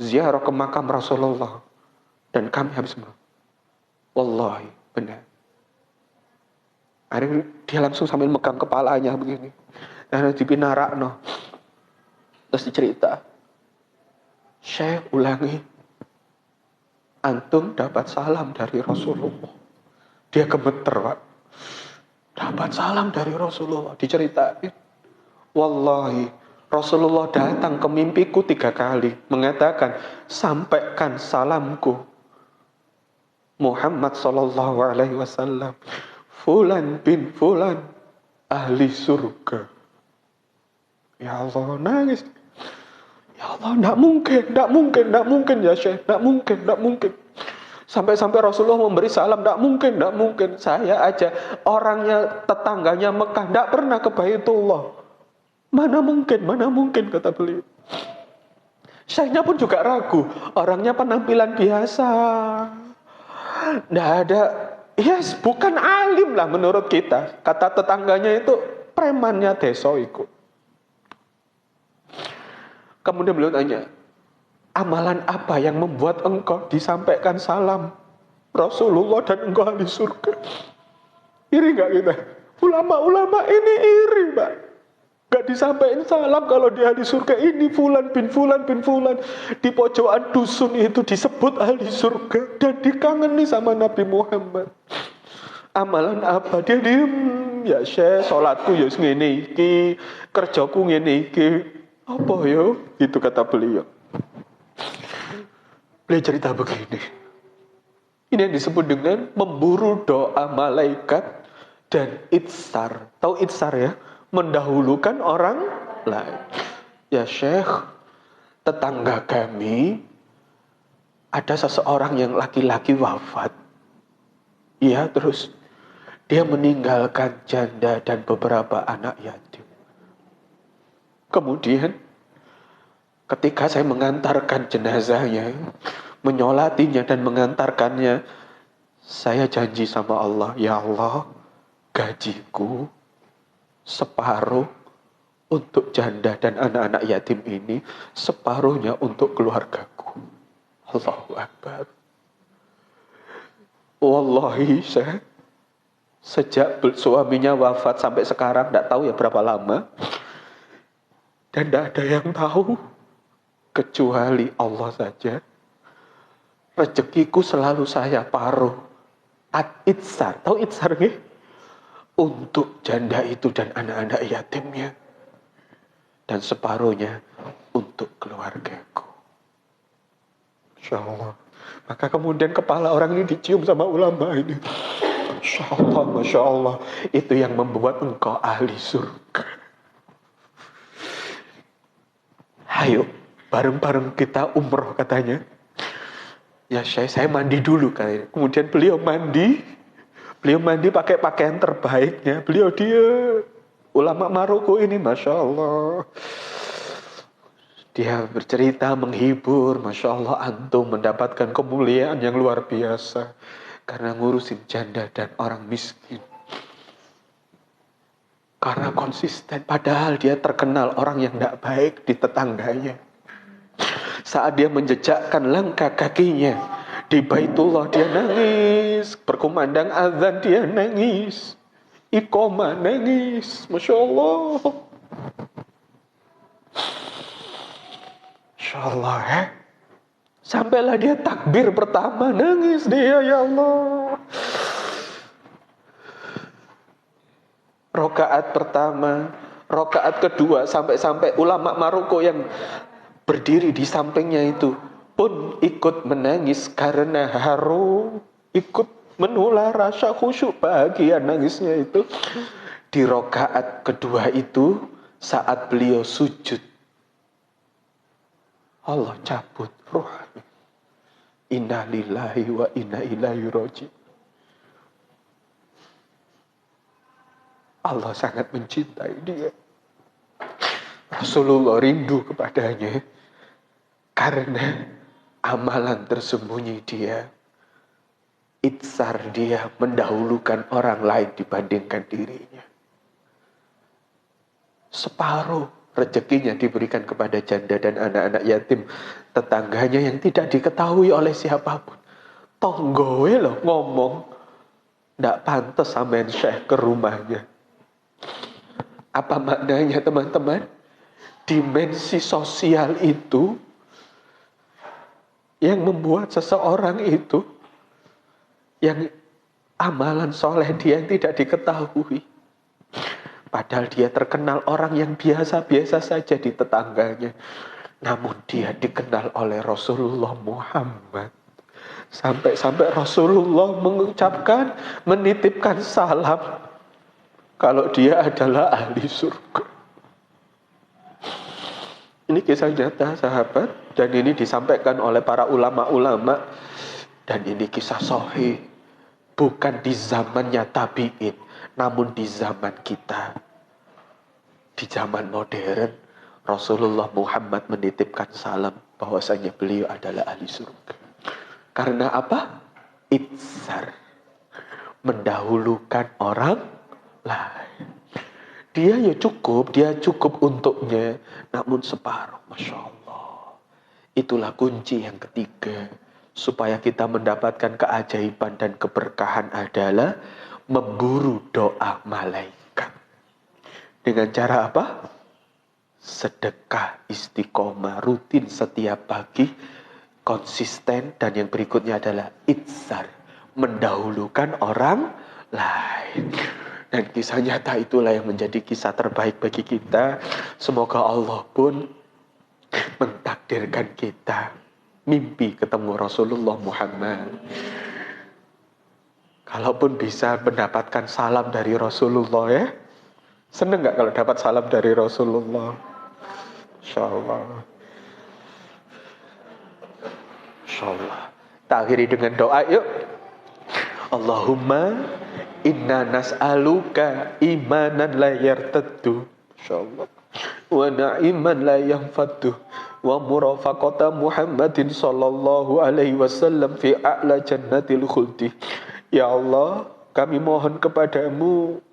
ziarah ke makam Rasulullah. Dan kami habis umrah. Wallahi, benar. Akhirnya dia langsung sambil megang kepalanya begini. Dan dipinarakno. Terus dicerita. Syekh ulangi. Antum dapat salam dari Rasulullah. Dia gemeter, Pak. Dapat salam dari Rasulullah. Diceritain. Wallahi, Rasulullah datang ke mimpiku 3 kali. Mengatakan, sampaikan salamku. Muhammad sallallahu alaihi wasallam, Fulan bin Fulan, ahli surga. Ya Allah, nangis. Ya Allah, tidak mungkin ya Syekh, tidak mungkin. Sampai-sampai Rasulullah memberi salam, tidak mungkin. Saya aja, orangnya, tetangganya Mekah, tidak pernah ke Baitullah. Mana mungkin, kata beliau. Syekhnya pun juga ragu, orangnya penampilan biasa. Tidak ada Yes, bukan alim lah menurut kita. Kata tetangganya itu premannya desa iku. Kemudian beliau tanya, amalan apa yang membuat engkau disampaikan salam Rasulullah dan engkau ahli surga? Iri gak kita? Ulama-ulama ini iri, Pak. Gak disampaikan salam kalau di ahli surga. Ini fulan bin fulan bin fulan. Di pojokan dusun itu disebut ahli surga. Dan dikangeni sama Nabi Muhammad. Amalan apa? Dia diem. Ya Syekh, sholatku ya ngene iki, kerjaku ngene iki. Apa ya? Itu kata beliau. Beliau cerita begini. Ini yang disebut dengan memburu doa malaikat dan itsar. Tahu itsar ya? Mendahulukan orang lain. Ya Syekh, tetangga kami ada seseorang yang laki-laki wafat. Iya, terus dia meninggalkan janda dan beberapa anak yatim. Kemudian ketika saya mengantarkan jenazahnya, menyolatinya dan mengantarkannya, saya janji sama Allah, ya Allah, gajiku separuh untuk janda dan anak-anak yatim ini, separuhnya untuk keluargaku. Allahu Akbar. Wallahi, saya sejak suaminya wafat sampai sekarang, tidak tahu ya berapa lama, dan tidak ada yang tahu kecuali Allah saja. Rezekiku selalu saya paruh itsar. Tahu itsar nggih? Untuk janda itu dan anak-anak yatimnya. Dan separuhnya untuk keluargaku. Masya Allah. Maka kemudian kepala orang ini dicium sama ulama ini. Masya Allah, Masya Allah. Itu yang membuat engkau ahli surga. Ayo, bareng-bareng kita umroh katanya. Ya saya mandi dulu katanya. Kemudian beliau mandi pakai pakaian terbaiknya. Beliau dia ulama Maroko ini, Masya Allah. Dia bercerita, menghibur. Masya Allah, antum mendapatkan kemuliaan yang luar biasa. Karena ngurusin janda dan orang miskin. Karena konsisten, padahal dia terkenal orang yang tidak baik di tetangganya. Saat dia menjejakkan langkah kakinya di Baitullah, dia nangis. Berkumandang azan, dia nangis. Iqamah nangis. Masya Allah. Masya Allah ya. Sampailah dia takbir pertama, nangis dia, ya Allah. Rokaat pertama, rokaat kedua, sampai ulama Maroko yang berdiri di sampingnya itu pun ikut menangis karena haru, ikut menular rasa khusyuk, bahagia nangisnya itu. Di rokaat kedua itu saat beliau sujud, Allah cabut ruhnya. Inna lillahi wa inna ilaihi raji'un. Allah sangat mencintai dia. Rasulullah rindu kepadanya karena amalan tersembunyi dia. Itsar dia, mendahulukan orang lain dibandingkan dirinya. Separuh rezekinya diberikan kepada janda dan anak-anak yatim tetangganya yang tidak diketahui oleh siapapun. Tonggowe loh ngomong, ndak pantas sampean Syekh ke rumahnya. Apa maknanya teman-teman? Dimensi sosial itu yang membuat seseorang itu yang amalan soleh dia yang tidak diketahui. Padahal dia terkenal orang yang biasa-biasa saja di tetangganya. Namun dia dikenal oleh Rasulullah Muhammad. Sampai-sampai Rasulullah mengucapkan, menitipkan salam kalau dia adalah ahli surga. Ini kisah nyata sahabat. Dan ini disampaikan oleh para ulama-ulama. Dan ini kisah sahih. Bukan di zamannya tabi'in. Namun di zaman kita. Di zaman modern. Rasulullah Muhammad menitipkan salam. Bahwasanya beliau adalah ahli surga. Karena apa? Itsar. mendahulukan orang lain. Dia cukup untuknya, namun separuh. Masya Allah. Itulah kunci yang ketiga. Supaya kita mendapatkan keajaiban dan keberkahan adalah memburu doa malaikat. Dengan cara apa? Sedekah istiqomah rutin setiap pagi, konsisten, dan yang berikutnya adalah itsar, mendahulukan orang lain. Dan kisah nyata itulah yang menjadi kisah terbaik bagi kita. Semoga Allah pun mentakdirkan kita mimpi ketemu Rasulullah Muhammad. Kalaupun bisa mendapatkan salam dari Rasulullah ya. Seneng gak kalau dapat salam dari Rasulullah? Insya Allah. Insya Allah. Kita akhiri dengan doa yuk. Allahumma inna nas'aluka imanan la yartaddu. Insyaallah. Wa na'iman la yanfaddu. Wa murafaqata Muhammadin sallallahu alaihi wasallam fi a'la jannatil khuldi. Ya Allah, kami mohon kepadamu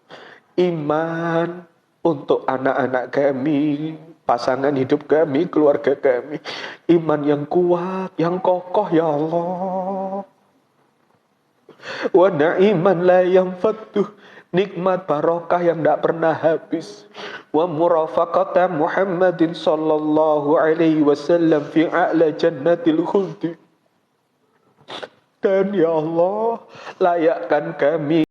iman untuk anak-anak kami, pasangan hidup kami, keluarga kami. Iman yang kuat, yang kokoh ya Allah. Wa na'iman la yanfaddu, nikmat barokah yang tidak pernah habis. Wa murafaqata Muhammadin sallallahu alaihi wasallam fi a'la jannatil khuldi. Dan ya Allah, layakkan kami,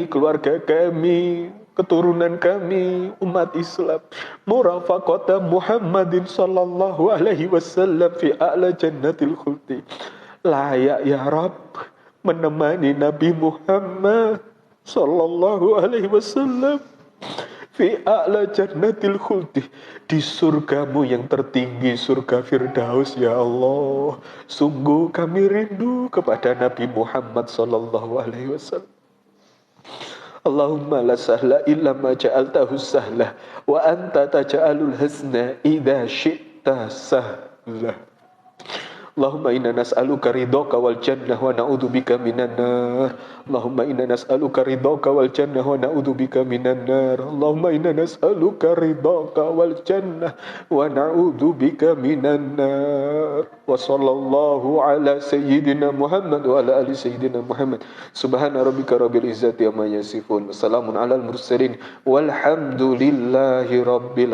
keluarga kami, keturunan kami, umat Islam, murafaqata Muhammadin sallallahu alaihi wasallam fi a'la jannatil khuldi. Layak ya Rabb menemani Nabi Muhammad sallallahu alaihi wasallam fi a'la jannatil khuldi, di surgamu yang tertinggi, surga Firdaus ya Allah. Sungguh kami rindu kepada Nabi Muhammad sallallahu alaihi wasallam. Allahumma la sahla illa ma ja'altahu sahla wa anta taj'alul hazna idza syi'ta sahla. Allahumma inna nas'aluka ridhaka wal jannah wa na'udzubika minan nar. Allahumma inna nas'aluka ridhaka wal jannah wa na'udzubika minan nar. Allahumma inna nas'aluka ridhaka wal jannah wa na'udzubika minan nar. Wa sallallahu ala sayyidina Muhammad wa ala ali sayyidina Muhammad. Subhana rabbika rabbil izzati amma yasifun. Wassalamun alal mursalin walhamdulillahi rabbil